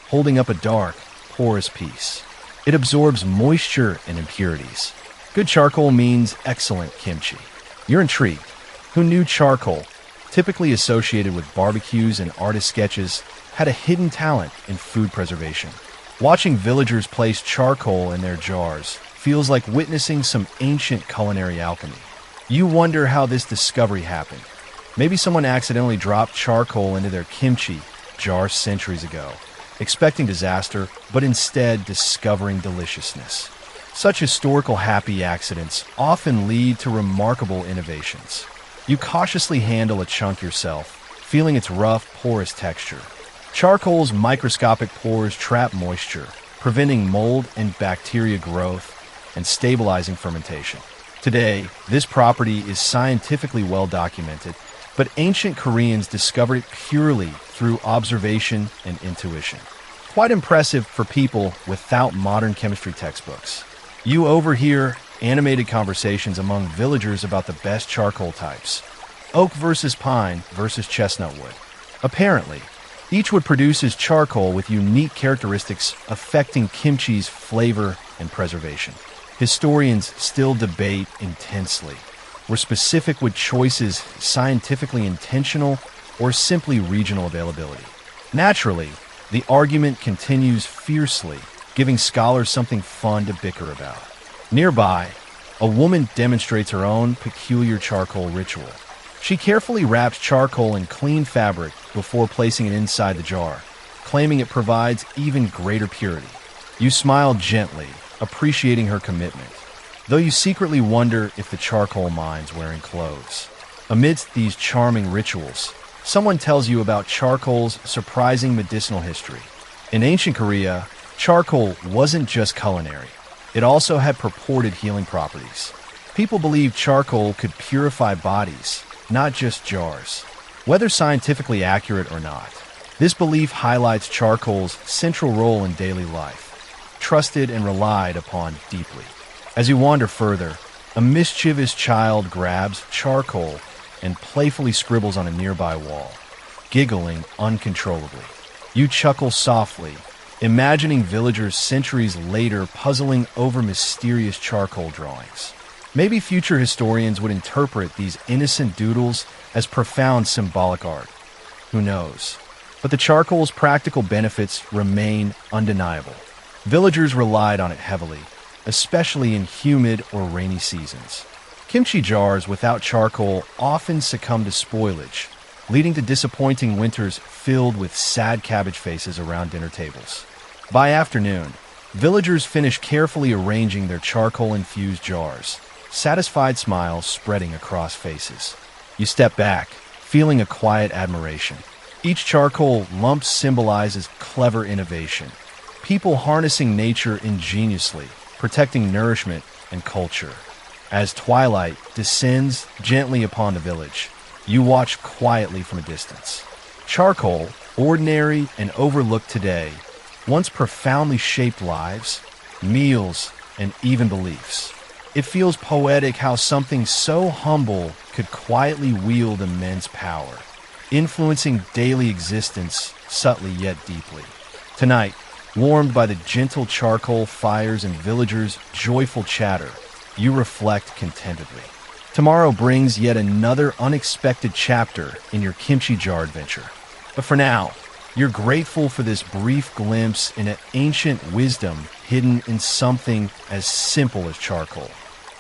holding up a dark, porous piece. It absorbs moisture and impurities. Good charcoal means excellent kimchi. You're intrigued. Who knew charcoal, typically associated with barbecues and artist sketches, had a hidden talent in food preservation? Watching villagers place charcoal in their jars feels like witnessing some ancient culinary alchemy. You wonder how this discovery happened. Maybe someone accidentally dropped charcoal into their kimchi jar centuries ago, expecting disaster, but instead discovering deliciousness. Such historical happy accidents often lead to remarkable innovations. You cautiously handle a chunk yourself, feeling its rough, porous texture. Charcoal's microscopic pores trap moisture, preventing mold and bacteria growth and stabilizing fermentation. Today, this property is scientifically well documented, but ancient Koreans discovered it purely through observation and intuition. Quite impressive for people without modern chemistry textbooks. You overhear animated conversations among villagers about the best charcoal types: oak versus pine versus chestnut wood. Apparently, each wood produces charcoal with unique characteristics affecting kimchi's flavor and preservation. Historians still debate intensely. Were specific wood choices scientifically intentional or simply regional availability? Naturally, the argument continues fiercely, giving scholars something fun to bicker about. Nearby, a woman demonstrates her own peculiar charcoal ritual. She carefully wraps charcoal in clean fabric before placing it inside the jar, claiming it provides even greater purity. You smile gently, appreciating her commitment, though you secretly wonder if the charcoal mind's wearing clothes. Amidst these charming rituals, someone tells you about charcoal's surprising medicinal history. In ancient Korea, charcoal wasn't just culinary. It also had purported healing properties. People believed charcoal could purify bodies, not just jars. Whether scientifically accurate or not, this belief highlights charcoal's central role in daily life, trusted and relied upon deeply. As you wander further, a mischievous child grabs charcoal and playfully scribbles on a nearby wall, giggling uncontrollably. You chuckle softly, imagining villagers centuries later puzzling over mysterious charcoal drawings. Maybe future historians would interpret these innocent doodles as profound symbolic art. Who knows? But the charcoal's practical benefits remain undeniable. Villagers relied on it heavily, especially in humid or rainy seasons. Kimchi jars without charcoal often succumb to spoilage, leading to disappointing winters filled with sad cabbage faces around dinner tables. By afternoon, villagers finish carefully arranging their charcoal-infused jars, satisfied smiles spreading across faces. You step back, feeling a quiet admiration. Each charcoal lump symbolizes clever innovation, people harnessing nature ingeniously, protecting nourishment and culture. As twilight descends gently upon the village, you watch quietly from a distance. Charcoal, ordinary and overlooked today, once profoundly shaped lives, meals, and even beliefs. It feels poetic how something so humble could quietly wield immense power, influencing daily existence subtly yet deeply. Tonight, warmed by the gentle charcoal fires and villagers' joyful chatter, you reflect contentedly. Tomorrow brings yet another unexpected chapter in your kimchi jar adventure. But for now, you're grateful for this brief glimpse into ancient wisdom hidden in something as simple as charcoal.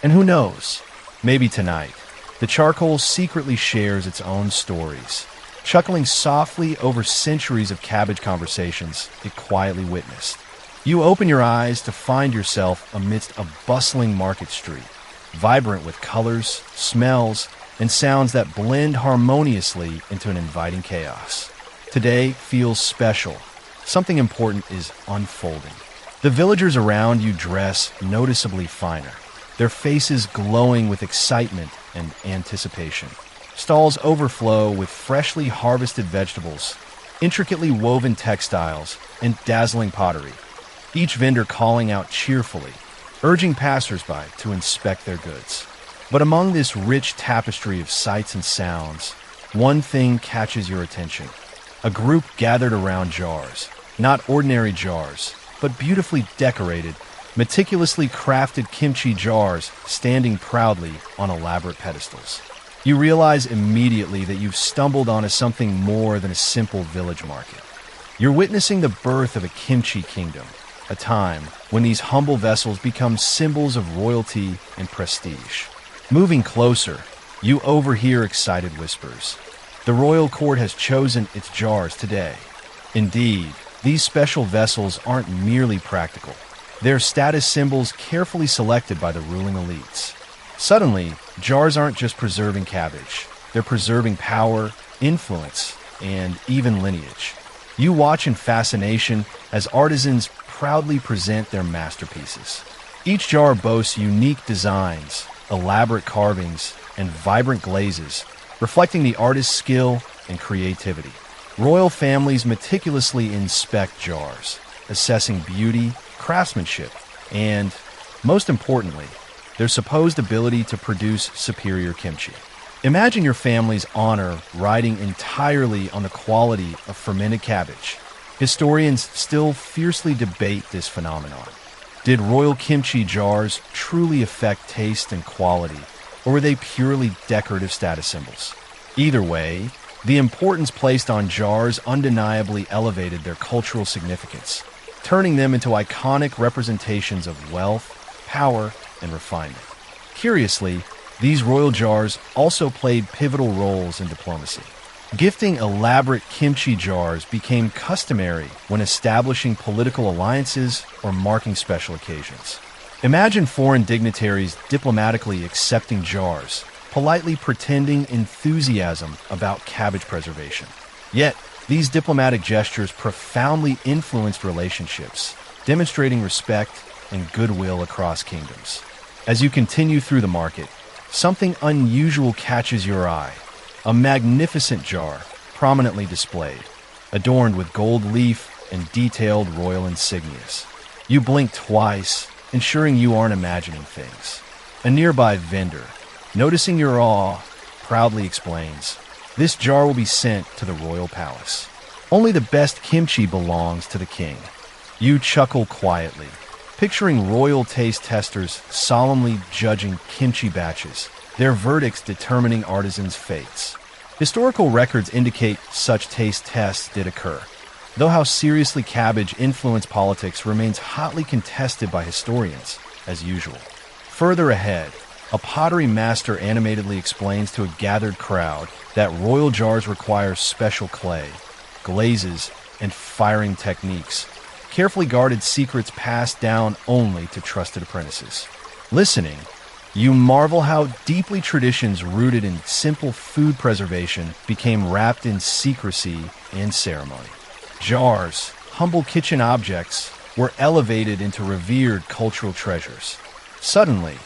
And who knows, maybe tonight, the charcoal secretly shares its own stories, chuckling softly over centuries of cabbage conversations it quietly witnessed. You open your eyes to find yourself amidst a bustling market street, vibrant with colors, smells, and sounds that blend harmoniously into an inviting chaos. Today feels special. Something important is unfolding. The villagers around you dress noticeably finer, their faces glowing with excitement and anticipation. Stalls overflow with freshly harvested vegetables, intricately woven textiles, and dazzling pottery. Each vendor calling out cheerfully, urging passersby to inspect their goods. But among this rich tapestry of sights and sounds, one thing catches your attention. A group gathered around jars, not ordinary jars, but beautifully decorated, meticulously crafted kimchi jars standing proudly on elaborate pedestals. You realize immediately that you've stumbled onto something more than a simple village market. You're witnessing the birth of a kimchi kingdom, a time when these humble vessels become symbols of royalty and prestige. Moving closer, you overhear excited whispers. The royal court has chosen its jars today. Indeed, these special vessels aren't merely practical. They're status symbols carefully selected by the ruling elites. Suddenly, jars aren't just preserving cabbage. They're preserving power, influence, and even lineage. You watch in fascination as artisans proudly present their masterpieces. Each jar boasts unique designs, elaborate carvings, and vibrant glazes, reflecting the artist's skill and creativity. Royal families meticulously inspect jars, assessing beauty, craftsmanship, and, most importantly, their supposed ability to produce superior kimchi. Imagine your family's honor riding entirely on the quality of fermented cabbage. Historians still fiercely debate this phenomenon. Did royal kimchi jars truly affect taste and quality, or were they purely decorative status symbols? Either way, the importance placed on jars undeniably elevated their cultural significance, turning them into iconic representations of wealth, power, and refinement. Curiously, these royal jars also played pivotal roles in diplomacy. Gifting elaborate kimchi jars became customary when establishing political alliances or marking special occasions. Imagine foreign dignitaries diplomatically accepting jars, politely pretending enthusiasm about cabbage preservation. Yet, these diplomatic gestures profoundly influenced relationships, demonstrating respect and goodwill across kingdoms. As you continue through the market, something unusual catches your eye. A magnificent jar, prominently displayed, adorned with gold leaf and detailed royal insignias. You blink twice, ensuring you aren't imagining things. A nearby vendor, noticing your awe, proudly explains, "This jar will be sent to the royal palace." Only the best kimchi belongs to the king. You chuckle quietly, picturing royal taste testers solemnly judging kimchi batches, their verdicts determining artisans' fates. Historical records indicate such taste tests did occur, though how seriously cabbage influenced politics remains hotly contested by historians, as usual. Further ahead, a pottery master animatedly explains to a gathered crowd that royal jars require special clay, glazes, and firing techniques, carefully guarded secrets passed down only to trusted apprentices. Listening, you marvel how deeply traditions rooted in simple food preservation became wrapped in secrecy and ceremony. Jars, humble kitchen objects, were elevated into revered cultural treasures. Suddenly,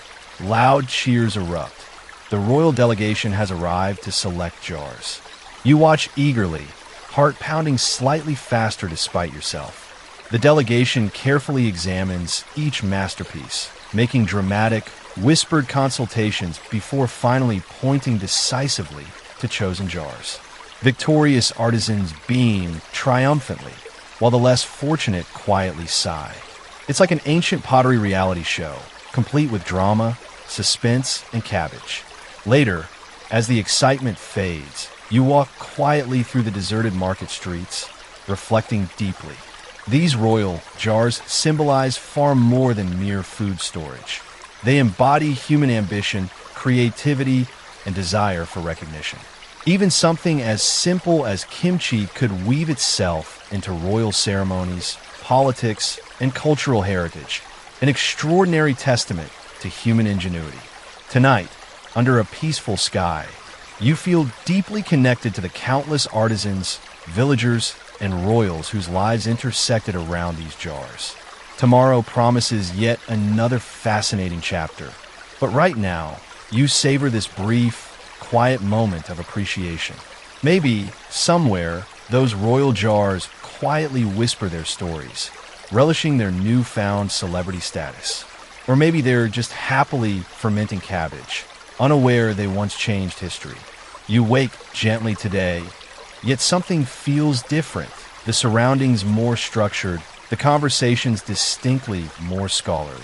loud cheers erupt. The royal delegation has arrived to select jars. You watch eagerly, heart pounding slightly faster despite yourself. The delegation carefully examines each masterpiece, making dramatic, whispered consultations before finally pointing decisively to chosen jars. Victorious artisans beam triumphantly, while the less fortunate quietly sigh. It's like an ancient pottery reality show, complete with drama, suspense, and cabbage. Later, as the excitement fades, you walk quietly through the deserted market streets, reflecting deeply. These royal jars symbolize far more than mere food storage. They embody human ambition, creativity, and desire for recognition. Even something as simple as kimchi could weave itself into royal ceremonies, politics, and cultural heritage, an extraordinary testament to human ingenuity. Tonight, under a peaceful sky, you feel deeply connected to the countless artisans, villagers, and royals whose lives intersected around these jars. Tomorrow promises yet another fascinating chapter. But right now, you savor this brief, quiet moment of appreciation. Maybe, somewhere, those royal jars quietly whisper their stories, relishing their newfound celebrity status. Or maybe they're just happily fermenting cabbage, unaware they once changed history. You wake gently today, yet something feels different. The surroundings more structured, the conversations distinctly more scholarly.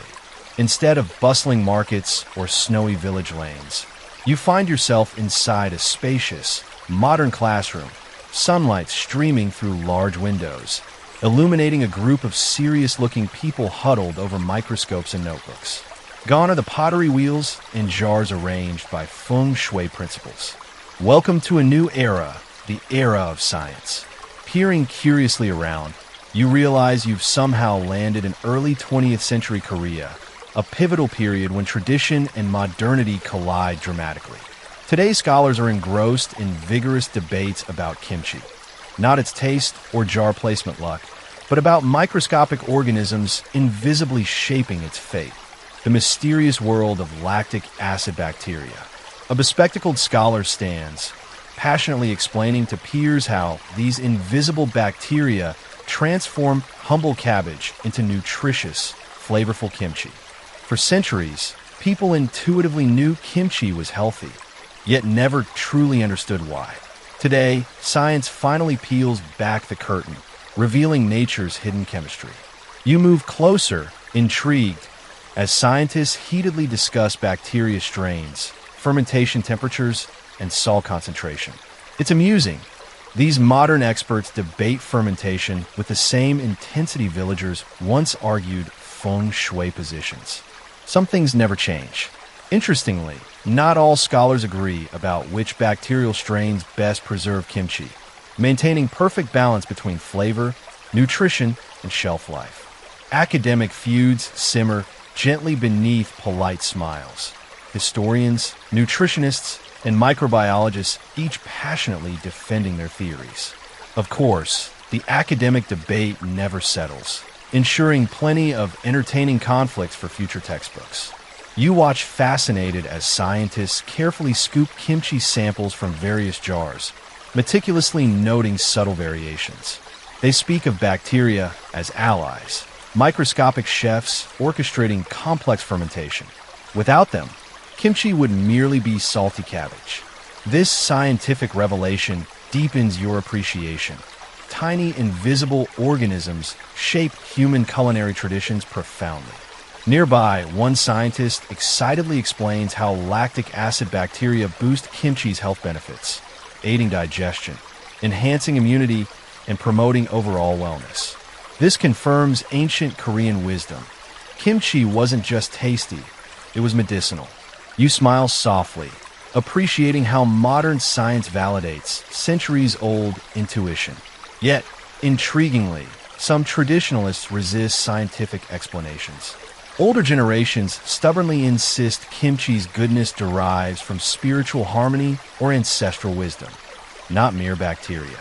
Instead of bustling markets or snowy village lanes, you find yourself inside a spacious, modern classroom, sunlight streaming through large windows, illuminating a group of serious-looking people huddled over microscopes and notebooks. Gone are the pottery wheels and jars arranged by feng shui principles. Welcome to a new era, the era of science. Peering curiously around, you realize you've somehow landed in early 20th century Korea, a pivotal period when tradition and modernity collide dramatically. Today's scholars are engrossed in vigorous debates about kimchi, not its taste or jar placement luck, but about microscopic organisms invisibly shaping its fate, the mysterious world of lactic acid bacteria. A bespectacled scholar stands, passionately explaining to peers how these invisible bacteria transform humble cabbage into nutritious, flavorful kimchi. For centuries, people intuitively knew kimchi was healthy, yet never truly understood why. Today, science finally peels back the curtain, revealing nature's hidden chemistry. You move closer, intrigued, as scientists heatedly discuss bacteria strains, fermentation temperatures, and salt concentration. It's amusing. These modern experts debate fermentation with the same intensity villagers once argued feng shui positions. Some things never change. Interestingly, not all scholars agree about which bacterial strains best preserve kimchi, maintaining perfect balance between flavor, nutrition, and shelf life. Academic feuds simmer gently beneath polite smiles. Historians, nutritionists, and microbiologists each passionately defending their theories. Of course, the academic debate never settles, ensuring plenty of entertaining conflicts for future textbooks. You watch fascinated as scientists carefully scoop kimchi samples from various jars, meticulously noting subtle variations. They speak of bacteria as allies, microscopic chefs orchestrating complex fermentation. Without them, kimchi would merely be salty cabbage. This scientific revelation deepens your appreciation, tiny invisible organisms shape human culinary traditions profoundly. Nearby, one scientist excitedly explains how lactic acid bacteria boost kimchi's health benefits, aiding digestion, enhancing immunity, and promoting overall wellness. This confirms ancient Korean wisdom. Kimchi wasn't just tasty, it was medicinal. You smile softly, appreciating how modern science validates centuries-old intuition. Yet, intriguingly, some traditionalists resist scientific explanations. Older generations stubbornly insist kimchi's goodness derives from spiritual harmony or ancestral wisdom, not mere bacteria.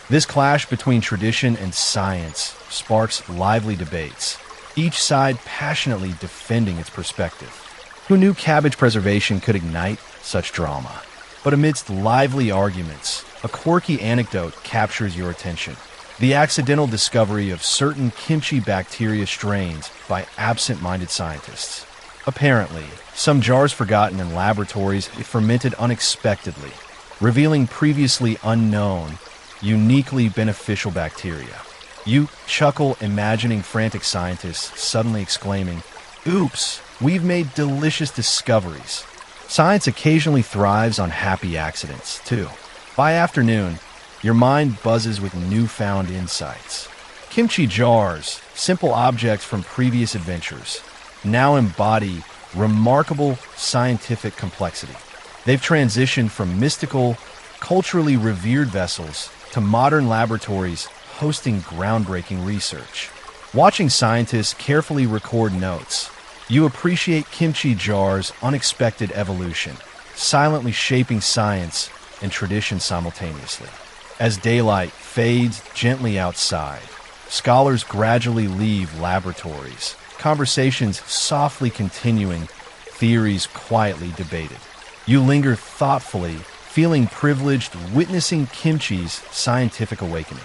This clash between tradition and science sparks lively debates, each side passionately defending its perspective. Who knew cabbage preservation could ignite such drama? But amidst lively arguments, a quirky anecdote captures your attention. The accidental discovery of certain kimchi bacteria strains by absent-minded scientists. Apparently, some jars forgotten in laboratories fermented unexpectedly, revealing previously unknown, uniquely beneficial bacteria. You chuckle imagining frantic scientists suddenly exclaiming, "Oops, we've made delicious discoveries." Science occasionally thrives on happy accidents, too. By afternoon, your mind buzzes with newfound insights. Kimchi jars, simple objects from previous adventures, now embody remarkable scientific complexity. They've transitioned from mystical, culturally revered vessels to modern laboratories hosting groundbreaking research. Watching scientists carefully record notes, you appreciate kimchi jars' unexpected evolution, silently shaping science and tradition simultaneously. As daylight fades gently outside, scholars gradually leave laboratories, conversations softly continuing, theories quietly debated. You linger thoughtfully, feeling privileged, witnessing kimchi's scientific awakening.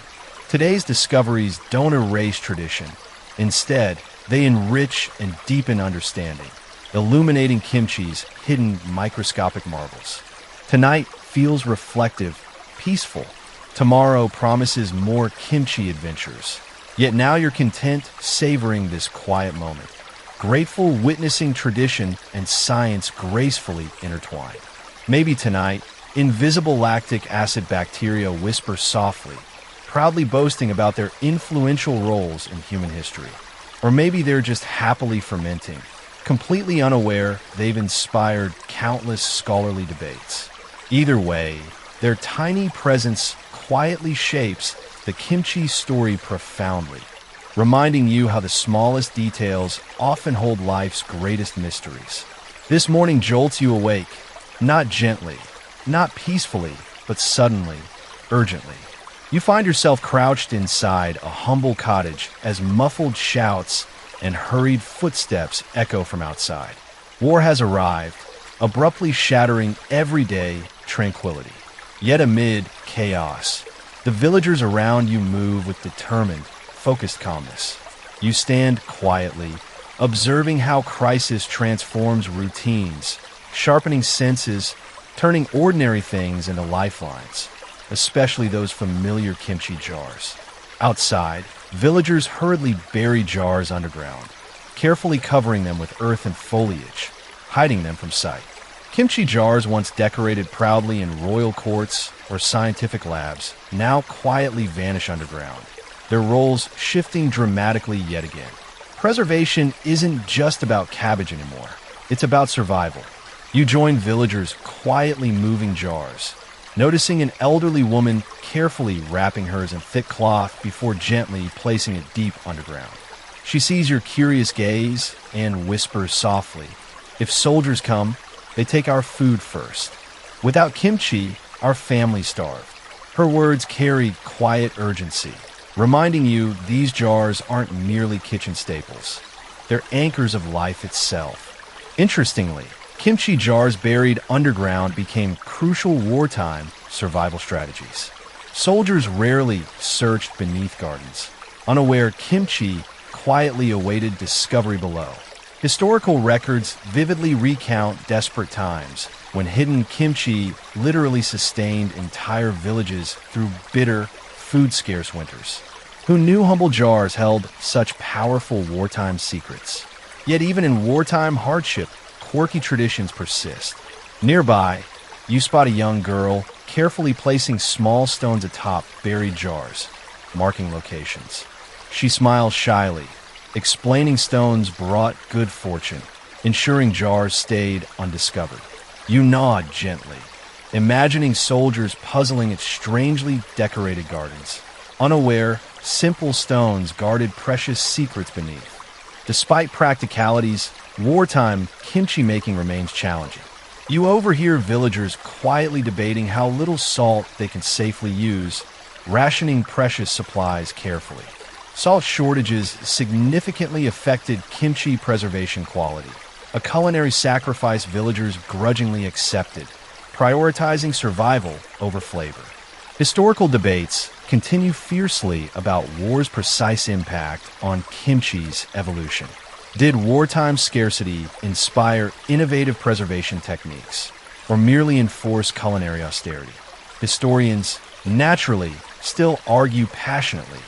Today's discoveries don't erase tradition. Instead, they enrich and deepen understanding, illuminating kimchi's hidden microscopic marvels. Tonight feels reflective, peaceful. Tomorrow promises more kimchi adventures. Yet now you're content savoring this quiet moment, grateful witnessing tradition and science gracefully intertwined. Maybe tonight, invisible lactic acid bacteria whisper softly, proudly boasting about their influential roles in human history. Or maybe they're just happily fermenting, completely unaware they've inspired countless scholarly debates. Either way, their tiny presence quietly shapes the kimchi story profoundly, reminding you how the smallest details often hold life's greatest mysteries. This morning jolts you awake, not gently, not peacefully, but suddenly, urgently. You find yourself crouched inside a humble cottage as muffled shouts and hurried footsteps echo from outside. War has arrived, abruptly shattering everyday tranquility. Yet amid chaos, the villagers around you move with determined, focused calmness. You stand quietly, observing how crisis transforms routines, sharpening senses, turning ordinary things into lifelines, especially those familiar kimchi jars. Outside, villagers hurriedly bury jars underground, carefully covering them with earth and foliage, hiding them from sight. Kimchi jars, once decorated proudly in royal courts or scientific labs, now quietly vanish underground, their roles shifting dramatically yet again. Preservation isn't just about cabbage anymore. It's about survival. You join villagers quietly moving jars, noticing an elderly woman carefully wrapping hers in thick cloth before gently placing it deep underground. She sees your curious gaze and whispers softly, "If soldiers come, they take our food first. Without kimchi, our families starve." Her words carry quiet urgency, reminding you these jars aren't merely kitchen staples. They're anchors of life itself. Interestingly, kimchi jars buried underground became crucial wartime survival strategies. Soldiers rarely searched beneath gardens. Unaware, kimchi quietly awaited discovery below. Historical records vividly recount desperate times when hidden kimchi literally sustained entire villages through bitter, food-scarce winters. Who knew humble jars held such powerful wartime secrets? Yet even in wartime hardship, quirky traditions persist. Nearby, you spot a young girl carefully placing small stones atop buried jars, marking locations. She smiles shyly, explaining stones brought good fortune, ensuring jars stayed undiscovered. You nod gently, imagining soldiers puzzling its strangely decorated gardens. Unaware, simple stones guarded precious secrets beneath. Despite practicalities, wartime kimchi making remains challenging. You overhear villagers quietly debating how little salt they can safely use, rationing precious supplies carefully. Salt shortages significantly affected kimchi preservation quality, a culinary sacrifice villagers grudgingly accepted, prioritizing survival over flavor. Historical debates continue fiercely about war's precise impact on kimchi's evolution. Did wartime scarcity inspire innovative preservation techniques, or merely enforce culinary austerity? Historians, naturally, still argue passionately,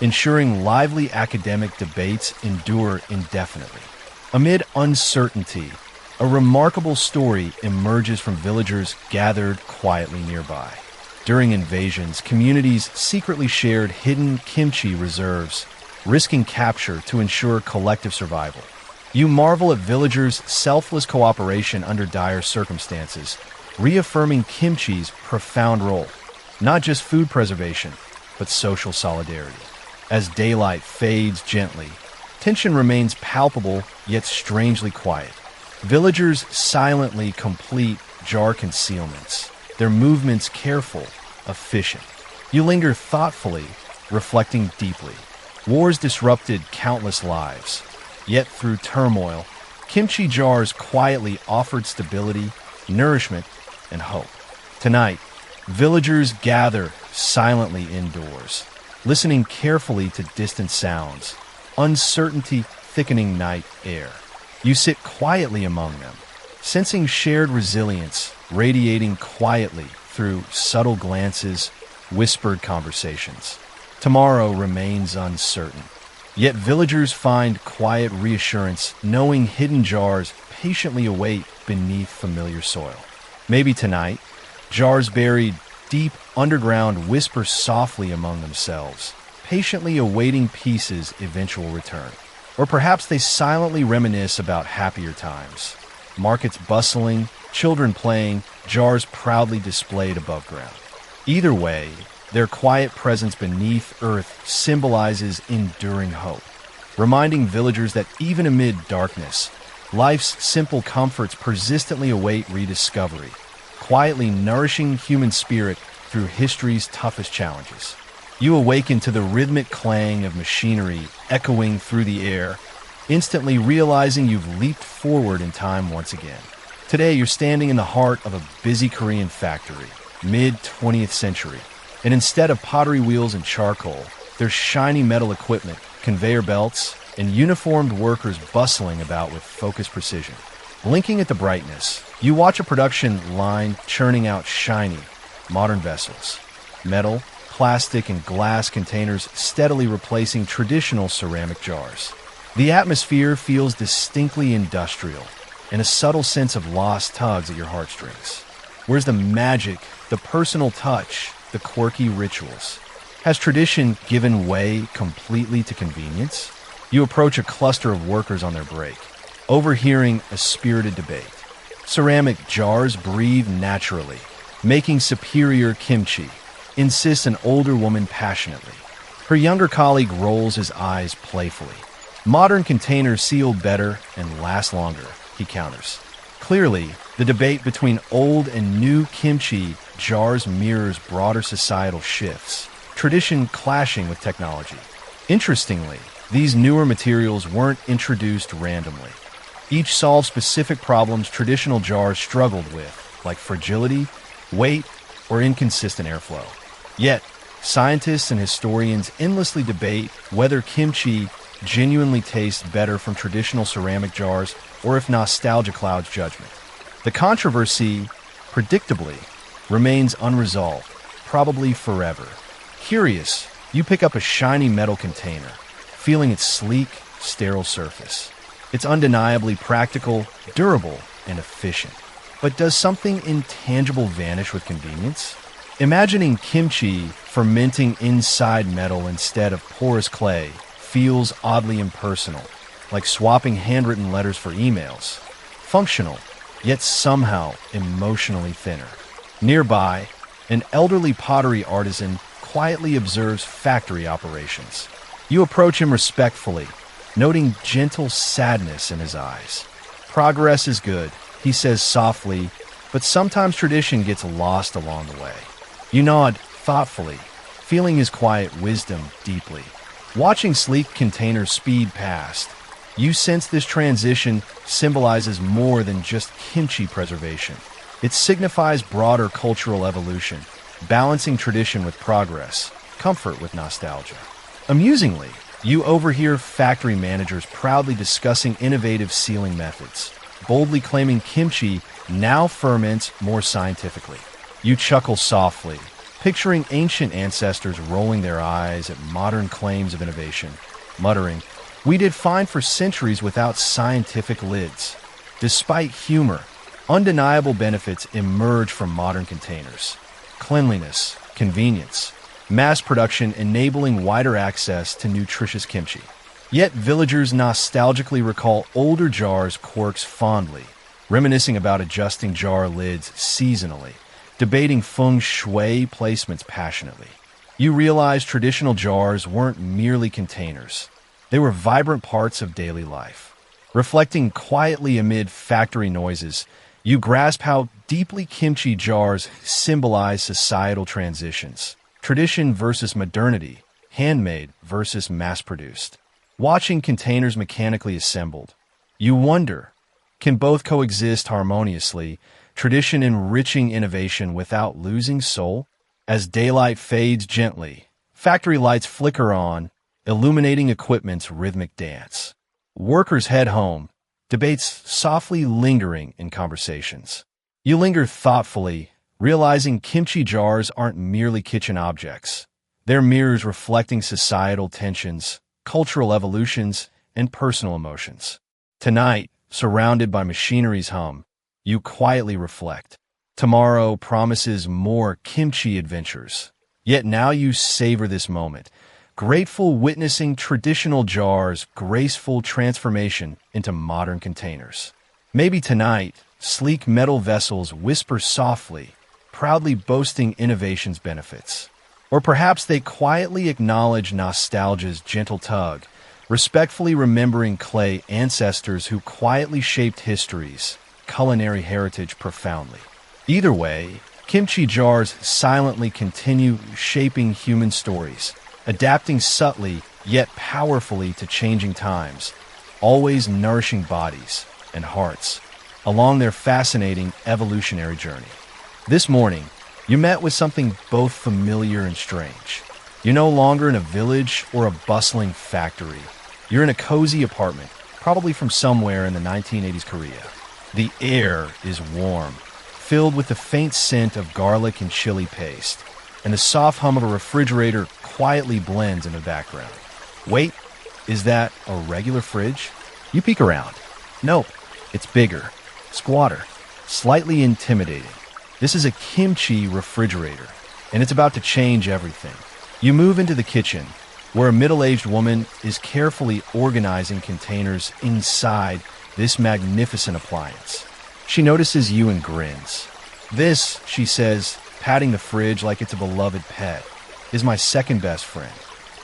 ensuring lively academic debates endure indefinitely. Amid uncertainty, a remarkable story emerges from villagers gathered quietly nearby. During invasions, communities secretly shared hidden kimchi reserves, risking capture to ensure collective survival. You marvel at villagers' selfless cooperation under dire circumstances, reaffirming kimchi's profound role, not just food preservation, but social solidarity. As daylight fades gently, tension remains palpable yet strangely quiet. Villagers silently complete jar concealments, their movements careful, efficient. You linger thoughtfully, reflecting deeply. Wars disrupted countless lives, yet through turmoil, kimchi jars quietly offered stability, nourishment, and hope. Tonight, villagers gather silently indoors, listening carefully to distant sounds, uncertainty thickening night air. You sit quietly among them, sensing shared resilience radiating quietly through subtle glances, whispered conversations. Tomorrow remains uncertain, yet villagers find quiet reassurance knowing hidden jars patiently await beneath familiar soil. Maybe tonight, jars buried deep underground whisper softly among themselves, patiently awaiting peace's eventual return. Or perhaps they silently reminisce about happier times. Markets bustling, children playing, jars proudly displayed above ground. Either way, their quiet presence beneath earth symbolizes enduring hope, reminding villagers that even amid darkness, life's simple comforts persistently await rediscovery, quietly nourishing human spirit through history's toughest challenges. You awaken to the rhythmic clang of machinery echoing through the air, instantly realizing you've leaped forward in time once again. Today, you're standing in the heart of a busy Korean factory, mid-20th century, and instead of pottery wheels and charcoal, there's shiny metal equipment, conveyor belts, and uniformed workers bustling about with focused precision. Blinking at the brightness, you watch a production line churning out shiny, modern vessels. Metal, plastic, and glass containers steadily replacing traditional ceramic jars. The atmosphere feels distinctly industrial, and a subtle sense of loss tugs at your heartstrings. Where's the magic, the personal touch, the quirky rituals? Has tradition given way completely to convenience? You approach a cluster of workers on their break, overhearing a spirited debate. Ceramic jars breathe naturally, making superior kimchi, insists an older woman passionately. Her younger colleague rolls his eyes playfully. Modern containers seal better and last longer, he counters. Clearly, the debate between old and new kimchi jars mirrors broader societal shifts, tradition clashing with technology. Interestingly, these newer materials weren't introduced randomly. Each solved specific problems traditional jars struggled with, like fragility, weight, or inconsistent airflow. Yet, scientists and historians endlessly debate whether kimchi genuinely tastes better from traditional ceramic jars or if nostalgia clouds judgment. The controversy, predictably, remains unresolved, probably forever. Curious, you pick up a shiny metal container, feeling its sleek, sterile surface. It's undeniably practical, durable, and efficient. But does something intangible vanish with convenience? Imagining kimchi fermenting inside metal instead of porous clay feels oddly impersonal, like swapping handwritten letters for emails. Functional, yet somehow emotionally thinner. Nearby, an elderly pottery artisan quietly observes factory operations. You approach him respectfully, noting gentle sadness in his eyes. Progress is good, he says softly, but sometimes tradition gets lost along the way. You nod thoughtfully, feeling his quiet wisdom deeply. Watching sleek containers speed past, you sense this transition symbolizes more than just kimchi preservation. It signifies broader cultural evolution, balancing tradition with progress, comfort with nostalgia. Amusingly, you overhear factory managers proudly discussing innovative sealing methods, boldly claiming kimchi now ferments more scientifically. You chuckle softly, picturing ancient ancestors rolling their eyes at modern claims of innovation, muttering, "We did fine for centuries without scientific lids." Despite humor, undeniable benefits emerge from modern containers. Cleanliness, convenience, mass production enabling wider access to nutritious kimchi. Yet villagers nostalgically recall older jars' quirks fondly, reminiscing about adjusting jar lids seasonally, debating feng shui placements passionately. You realize traditional jars weren't merely containers. They were vibrant parts of daily life. Reflecting quietly amid factory noises, you grasp how deeply kimchi jars symbolize societal transitions. Tradition versus modernity, handmade versus mass-produced. Watching containers mechanically assembled, you wonder, can both coexist harmoniously, tradition enriching innovation without losing soul? As daylight fades gently, factory lights flicker on, illuminating equipment's rhythmic dance. Workers head home, debates softly lingering in conversations. You linger thoughtfully, realizing kimchi jars aren't merely kitchen objects. They're mirrors reflecting societal tensions, cultural evolutions, and personal emotions. Tonight, surrounded by machinery's hum, you quietly reflect. Tomorrow promises more kimchi adventures. Yet now you savor this moment, grateful witnessing traditional jars' graceful transformation into modern containers. Maybe tonight, sleek metal vessels whisper softly, proudly boasting innovation's benefits. Or perhaps they quietly acknowledge nostalgia's gentle tug, respectfully remembering clay ancestors who quietly shaped history's culinary heritage profoundly. Either way, kimchi jars silently continue shaping human stories, adapting subtly yet powerfully to changing times, always nourishing bodies and hearts along their fascinating evolutionary journey. This morning, you met with something both familiar and strange. You're no longer in a village or a bustling factory. You're in a cozy apartment, probably from somewhere in the 1980s Korea. The air is warm, filled with the faint scent of garlic and chili paste, and the soft hum of a refrigerator quietly blends in the background. Wait, is that a regular fridge? You peek around. Nope, it's bigger, squatter, slightly intimidating. This is a kimchi refrigerator, and it's about to change everything. You move into the kitchen, where a middle-aged woman is carefully organizing containers inside this magnificent appliance. She notices you and grins. "This," she says, patting the fridge like it's a beloved pet, "is my second best friend.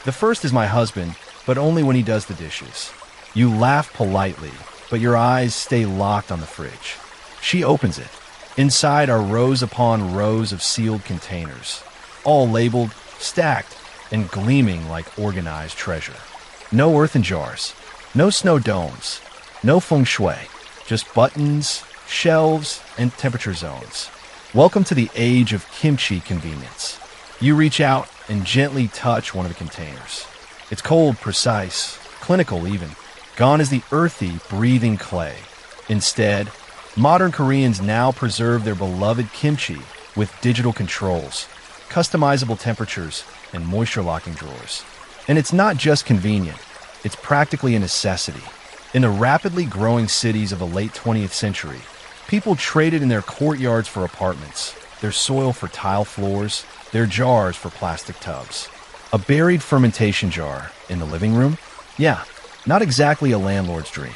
The first is my husband, but only when he does the dishes." You laugh politely, but your eyes stay locked on the fridge. She opens it. Inside are rows upon rows of sealed containers, all labeled, stacked, and gleaming like organized treasure. No earthen jars, no snow domes, no feng shui, just buttons, shelves, and temperature zones. Welcome to the age of kimchi convenience. You reach out and gently touch one of the containers. It's cold, precise, clinical even. Gone is the earthy, breathing clay. Instead, modern Koreans now preserve their beloved kimchi with digital controls, customizable temperatures, and moisture-locking drawers. And it's not just convenient, it's practically a necessity. In the rapidly growing cities of the late 20th century, people traded in their courtyards for apartments, their soil for tile floors, their jars for plastic tubs. A buried fermentation jar in the living room? Yeah, not exactly a landlord's dream.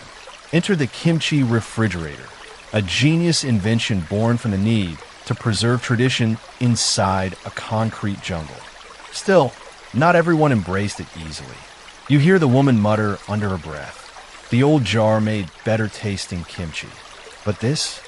Enter the Kimchi refrigerator, a genius invention born from the need to preserve tradition inside a concrete jungle. Still, not everyone embraced it easily. You hear the woman mutter under her breath, "The old jar made better tasting kimchi." But this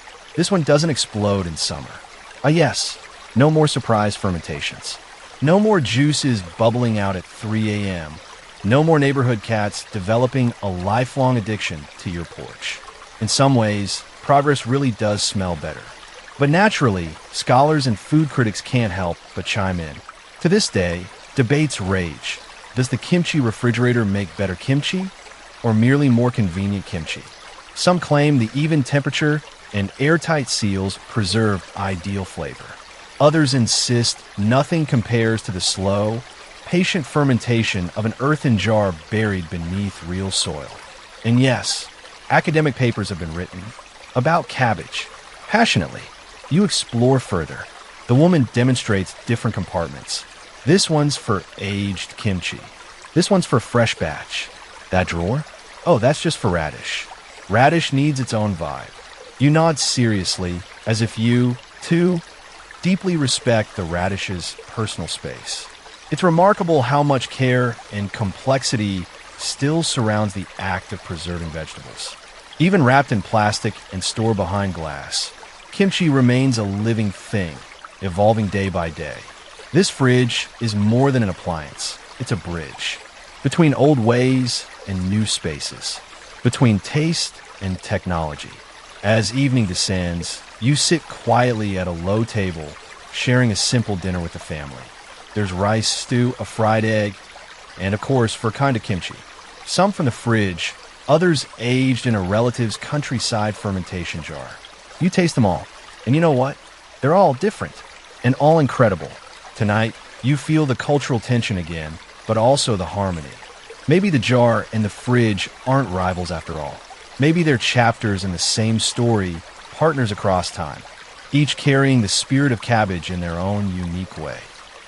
one doesn't explode in summer. Yes, no more surprise fermentations. No more juices bubbling out at 3 a.m. No more neighborhood cats developing a lifelong addiction to your porch. In some ways, progress really does smell better. But naturally, scholars and food critics can't help but chime in. To this day, debates rage. Does the kimchi refrigerator make better kimchi, or merely more convenient kimchi? Some claim the even temperature and airtight seals preserve ideal flavor. Others insist nothing compares to the slow, patient fermentation of an earthen jar buried beneath real soil. And yes, academic papers have been written about cabbage. Passionately, you explore further. The woman demonstrates different compartments. This one's for aged kimchi. This one's for fresh batch. That drawer? Oh, that's just for radish. Radish needs its own vibe. You nod seriously, as if you, too, deeply respect the radish's personal space. It's remarkable how much care and complexity still surrounds the act of preserving vegetables. Even wrapped in plastic and stored behind glass, kimchi remains a living thing, evolving day by day. This fridge is more than an appliance. It's a bridge between old ways and new spaces, between taste and technology. As evening descends, you sit quietly at a low table, sharing a simple dinner with the family. There's rice, stew, a fried egg, and of course, for kind of kimchi. Some from the fridge, others aged in a relative's countryside fermentation jar. You taste them all, and you know what? They're all different and all incredible. Tonight, you feel the cultural tension again, but also the harmony. Maybe the jar and the fridge aren't rivals after all. Maybe they're chapters in the same story, partners across time, each carrying the spirit of cabbage in their own unique way.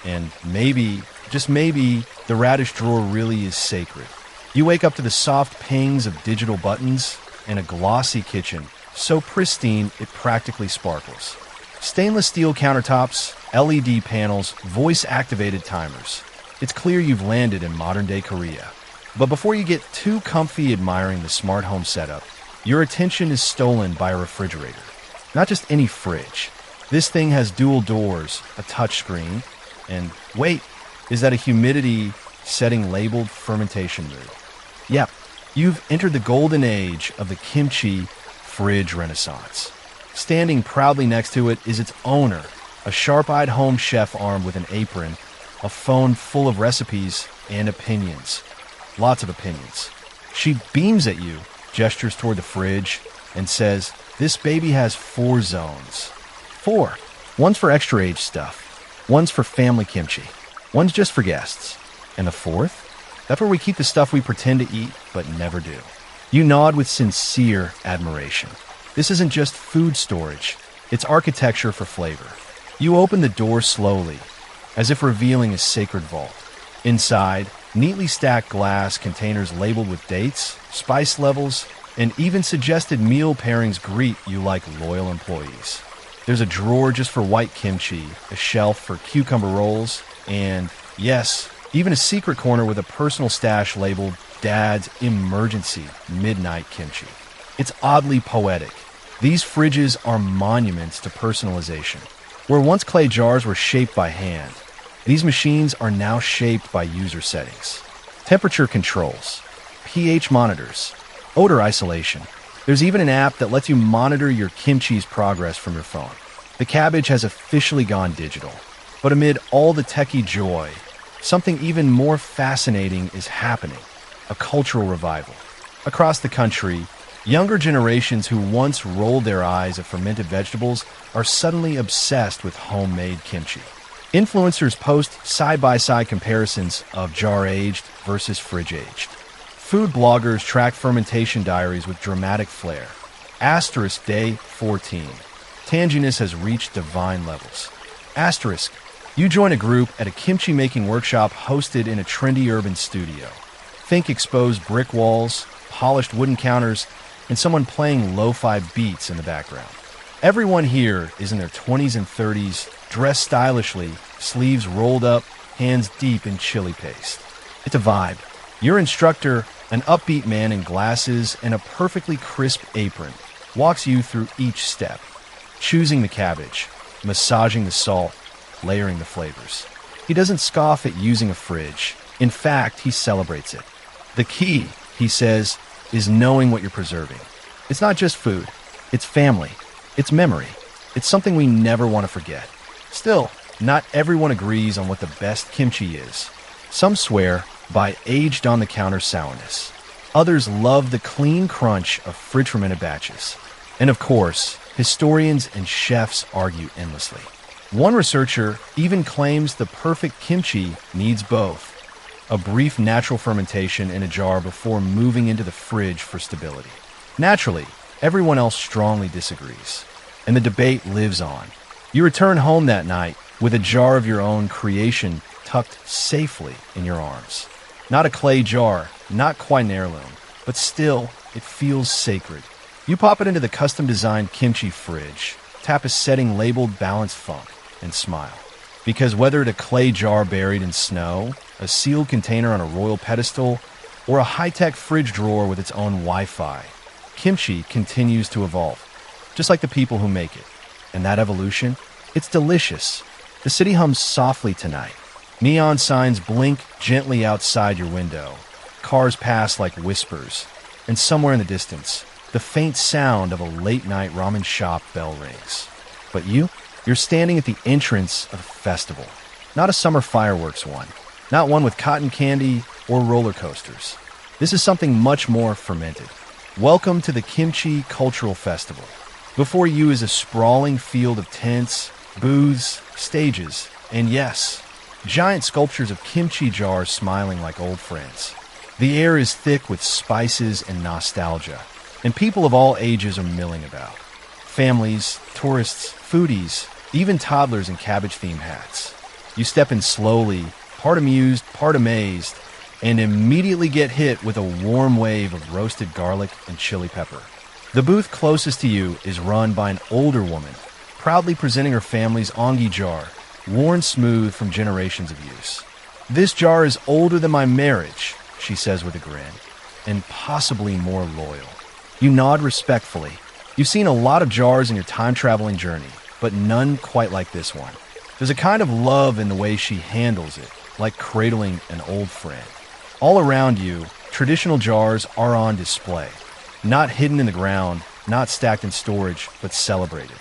And maybe, just maybe, the radish drawer really is sacred. You wake up to the soft pings of digital buttons and a glossy kitchen, so pristine it practically sparkles. Stainless steel countertops, LED panels, voice-activated timers. It's clear you've landed in modern-day Korea. But before you get too comfy admiring the smart home setup, your attention is stolen by a refrigerator. Not just any fridge. This thing has dual doors, a touchscreen, and wait, is that a humidity setting labeled fermentation mood? Yep, you've entered the golden age of the kimchi fridge renaissance. Standing proudly next to it is its owner, a sharp-eyed home chef armed with an apron, a phone full of recipes and opinions. Lots of opinions. She beams at you, gestures toward the fridge, and says, "This baby has 4 zones. 4. One's for extra-age stuff. One's for family kimchi. One's just for guests. And the 4th? That's where we keep the stuff we pretend to eat, but never do." You nod with sincere admiration. This isn't just food storage. It's architecture for flavor. You open the door slowly, as if revealing a sacred vault. Inside, neatly stacked glass containers labeled with dates, spice levels, and even suggested meal pairings greet you like loyal employees. There's a drawer just for white kimchi, a shelf for cucumber rolls, and, yes, even a secret corner with a personal stash labeled Dad's Emergency Midnight Kimchi. It's oddly poetic. These fridges are monuments to personalization. Where once clay jars were shaped by hand, these machines are now shaped by user settings. Temperature controls, pH monitors, odor isolation. There's even an app that lets you monitor your kimchi's progress from your phone. The cabbage has officially gone digital. But amid all the techie joy, something even more fascinating is happening, a cultural revival. Across the country, younger generations who once rolled their eyes at fermented vegetables are suddenly obsessed with homemade kimchi. Influencers post side-by-side comparisons of jar-aged versus fridge-aged. Food bloggers track fermentation diaries with dramatic flair. Asterisk day 14. Tanginess has reached divine levels. Asterisk. You join a group at a kimchi making workshop hosted in a trendy urban studio. Think exposed brick walls, polished wooden counters, and someone playing lo-fi beats in the background. Everyone here is in their 20s and 30s, dressed stylishly, sleeves rolled up, hands deep in chili paste. It's a vibe. Your instructor, an upbeat man in glasses and a perfectly crisp apron, walks you through each step, choosing the cabbage, massaging the salt, layering the flavors. He doesn't scoff at using a fridge. In fact, he celebrates it. The key, he says, is knowing what you're preserving. It's not just food. It's family. It's memory. It's something we never want to forget. Still, not everyone agrees on what the best kimchi is. Some swear by aged-on-the-counter sourness. Others love the clean crunch of fridge-fermented batches. And of course, historians and chefs argue endlessly. One researcher even claims the perfect kimchi needs both: a brief natural fermentation in a jar before moving into the fridge for stability. Naturally, everyone else strongly disagrees, and the debate lives on. You return home that night with a jar of your own creation tucked safely in your arms. Not a clay jar, not quite an heirloom, but still, it feels sacred. You pop it into the custom-designed kimchi fridge, tap a setting labeled Balanced Funk, and smile. Because whether it's a clay jar buried in snow, a sealed container on a royal pedestal, or a high-tech fridge drawer with its own Wi-Fi, kimchi continues to evolve, just like the people who make it. And that evolution, it's delicious. The city hums softly tonight. Neon signs blink gently outside your window. Cars pass like whispers. And somewhere in the distance, the faint sound of a late-night ramen shop bell rings. But you're standing at the entrance of a festival. Not a summer fireworks one. Not one with cotton candy or roller coasters. This is something much more fermented. Welcome to the Kimchi Cultural Festival. Before you is a sprawling field of tents, booths, stages, and yes, giant sculptures of kimchi jars smiling like old friends. The air is thick with spices and nostalgia, and people of all ages are milling about. Families, tourists, foodies, even toddlers in cabbage-themed hats. You step in slowly, part amused, part amazed, and immediately get hit with a warm wave of roasted garlic and chili pepper. The booth closest to you is run by an older woman, proudly presenting her family's onggi jar, worn smooth from generations of use. "This jar is older than my marriage," she says with a grin, "and possibly more loyal." You nod respectfully. You've seen a lot of jars in your time-traveling journey, but none quite like this one. There's a kind of love in the way she handles it, like cradling an old friend. All around you, traditional jars are on display. Not hidden in the ground, not stacked in storage, but celebrated.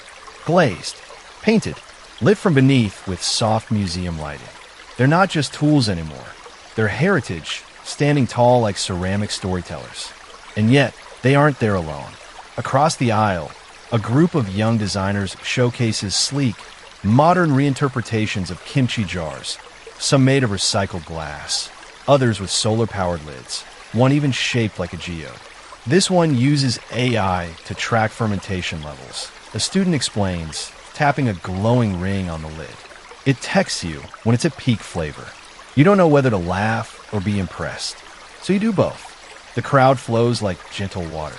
Glazed, painted, lit from beneath with soft museum lighting. They're not just tools anymore. They're heritage, standing tall like ceramic storytellers. And yet, they aren't there alone. Across the aisle, a group of young designers showcases sleek, modern reinterpretations of kimchi jars, some made of recycled glass, others with solar-powered lids, one even shaped like a geode. This one uses AI to track fermentation levels. A student explains, tapping a glowing ring on the lid. It texts you when it's at peak flavor. You don't know whether to laugh or be impressed, so you do both. The crowd flows like gentle water.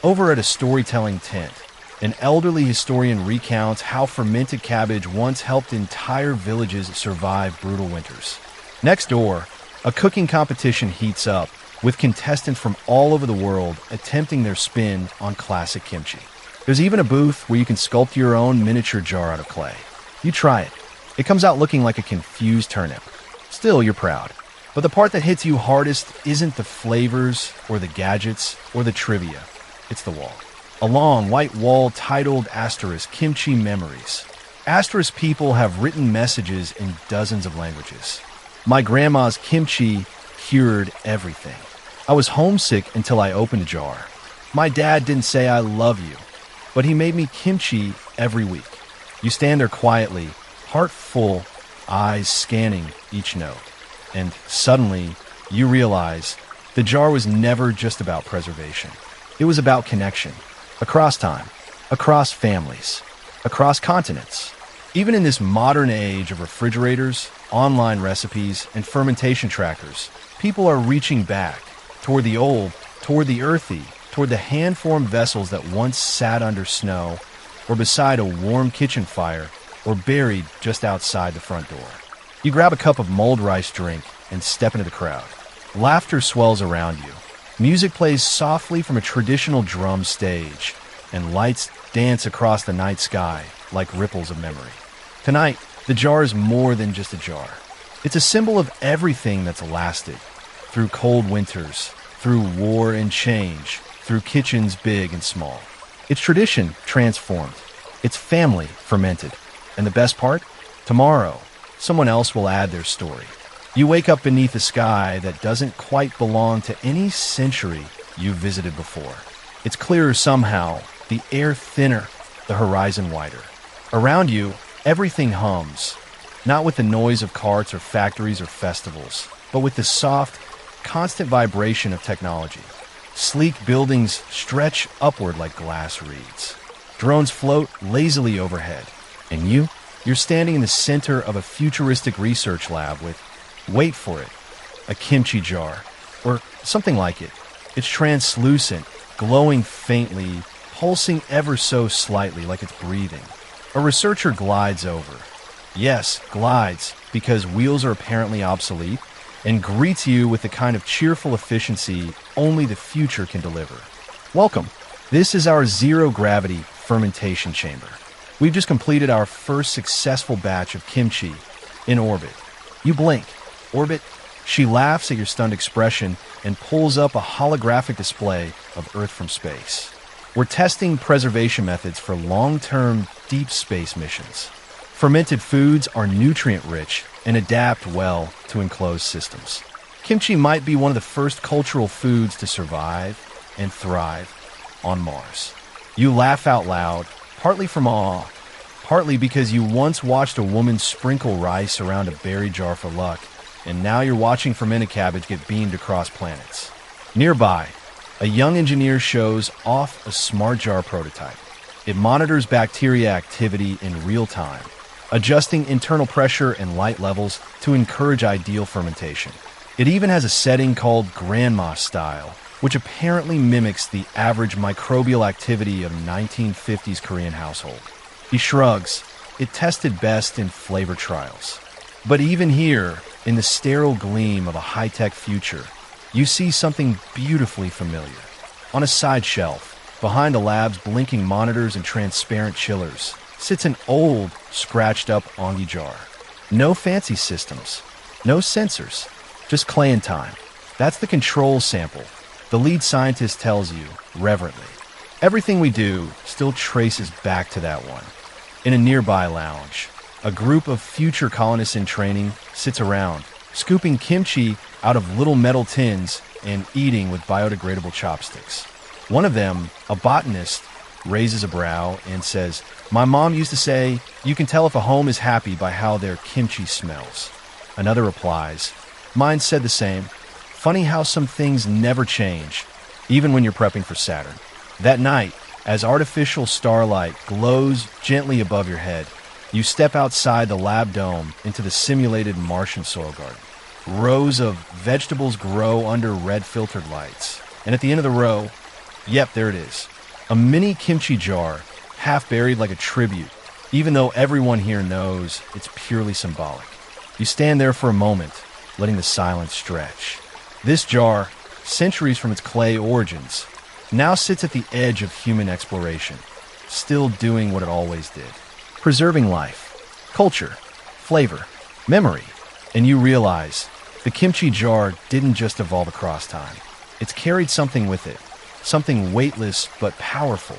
Over at a storytelling tent, an elderly historian recounts how fermented cabbage once helped entire villages survive brutal winters. Next door, a cooking competition heats up, with contestants from all over the world attempting their spin on classic kimchi. There's even a booth where you can sculpt your own miniature jar out of clay. You try it. It comes out looking like a confused turnip. Still, you're proud. But the part that hits you hardest isn't the flavors or the gadgets or the trivia. It's the wall. A long white wall titled * Kimchi Memories. * people have written messages in dozens of languages. My grandma's kimchi cured everything. I was homesick until I opened a jar. My dad didn't say I love you, but he made me kimchi every week. You stand there quietly, heart full, eyes scanning each note. And suddenly, you realize the jar was never just about preservation. It was about connection, across time, across families, across continents. Even in this modern age of refrigerators, online recipes, and fermentation trackers, people are reaching back toward the old, toward the earthy, toward the hand-formed vessels that once sat under snow, or beside a warm kitchen fire, or buried just outside the front door. You grab a cup of mulled rice drink and step into the crowd. Laughter swells around you. Music plays softly from a traditional drum stage, and lights dance across the night sky like ripples of memory. Tonight, the jar is more than just a jar. It's a symbol of everything that's lasted. Through cold winters, through war and change, through kitchens big and small. It's tradition transformed. It's family fermented. And the best part? Tomorrow, someone else will add their story. You wake up beneath a sky that doesn't quite belong to any century you've visited before. It's clearer somehow, the air thinner, the horizon wider. Around you, everything hums, not with the noise of carts or factories or festivals, but with the soft, constant vibration of technology. Sleek buildings stretch upward like glass reeds. Drones float lazily overhead. And you're standing in the center of a futuristic research lab with, wait for it, a kimchi jar, or something like it. It's translucent, glowing faintly, pulsing ever so slightly like it's breathing. A researcher glides over. Yes, glides, because wheels are apparently obsolete, and greets you with the kind of cheerful efficiency only the future can deliver. Welcome. This is our zero-gravity fermentation chamber. We've just completed our first successful batch of kimchi in orbit. You blink. Orbit? She laughs at your stunned expression and pulls up a holographic display of Earth from space. We're testing preservation methods for long-term deep space missions. Fermented foods are nutrient-rich and adapt well to enclosed systems. Kimchi might be one of the first cultural foods to survive and thrive on Mars. You laugh out loud, partly from awe, partly because you once watched a woman sprinkle rice around a berry jar for luck, and now you're watching fermented cabbage get beamed across planets. Nearby, a young engineer shows off a smart jar prototype. It monitors bacteria activity in real time, adjusting internal pressure and light levels to encourage ideal fermentation. It even has a setting called grandma style, which apparently mimics the average microbial activity of a 1950s Korean household. He shrugs. It tested best in flavor trials. But even here, in the sterile gleam of a high-tech future, you see something beautifully familiar. On a side shelf, behind the lab's blinking monitors and transparent chillers, sits an old, scratched-up onggi jar. No fancy systems, no sensors, just clay and time. That's the control sample, the lead scientist tells you, reverently. Everything we do still traces back to that one. In a nearby lounge, a group of future colonists in training sits around, scooping kimchi out of little metal tins and eating with biodegradable chopsticks. One of them, a botanist, raises a brow and says, "My mom used to say, you can tell if a home is happy by how their kimchi smells." Another replies, "Mine said the same. Funny how some things never change, even when you're prepping for Saturn." That night, as artificial starlight glows gently above your head, you step outside the lab dome into the simulated Martian soil garden. Rows of vegetables grow under red filtered lights. And at the end of the row, yep, there it is. A mini kimchi jar, half buried like a tribute, even though everyone here knows it's purely symbolic. You stand there for a moment, letting the silence stretch. This jar, centuries from its clay origins, now sits at the edge of human exploration, still doing what it always did. Preserving life, culture, flavor, memory. And you realize the kimchi jar didn't just evolve across time. It's carried something with it, something weightless but powerful,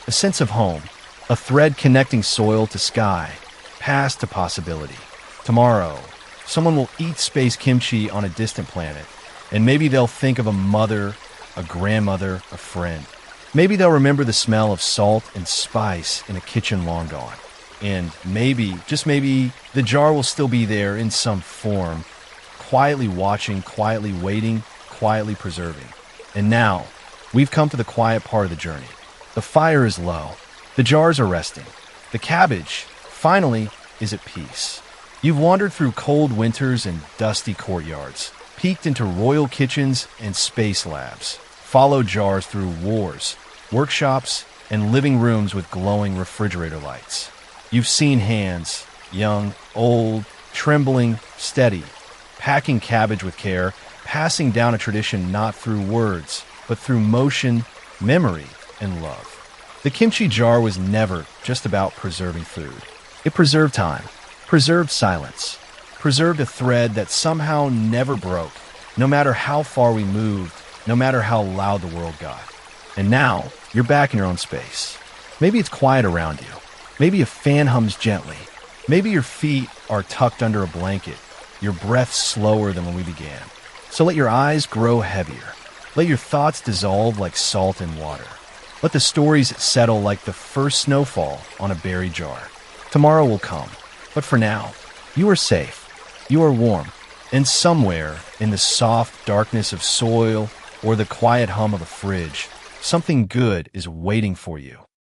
a sense of home, a thread connecting soil to sky, past to possibility. Tomorrow, someone will eat space kimchi on a distant planet, and maybe they'll think of a mother, a grandmother, a friend. Maybe they'll remember the smell of salt and spice in a kitchen long gone. And maybe, just maybe, the jar will still be there in some form, quietly watching, quietly waiting, quietly preserving. And now, we've come to the quiet part of the journey. The fire is low. The jars are resting. The cabbage, finally, is at peace. You've wandered through cold winters and dusty courtyards, peeked into royal kitchens and space labs, followed jars through wars, workshops, and living rooms with glowing refrigerator lights. You've seen hands, young, old, trembling, steady, packing cabbage with care, passing down a tradition not through words, but through motion, memory, and love. The kimchi jar was never just about preserving food. It preserved time, preserved silence, preserved a thread that somehow never broke, no matter how far we moved, no matter how loud the world got. And now, you're back in your own space. Maybe it's quiet around you. Maybe a fan hums gently. Maybe your feet are tucked under a blanket, your breath slower than when we began. So let your eyes grow heavier. Let your thoughts dissolve like salt in water. Let the stories settle like the first snowfall on a buried jar. Tomorrow will come, but for now, you are safe, you are warm, and somewhere in the soft darkness of soil or the quiet hum of a fridge, something good is waiting for you.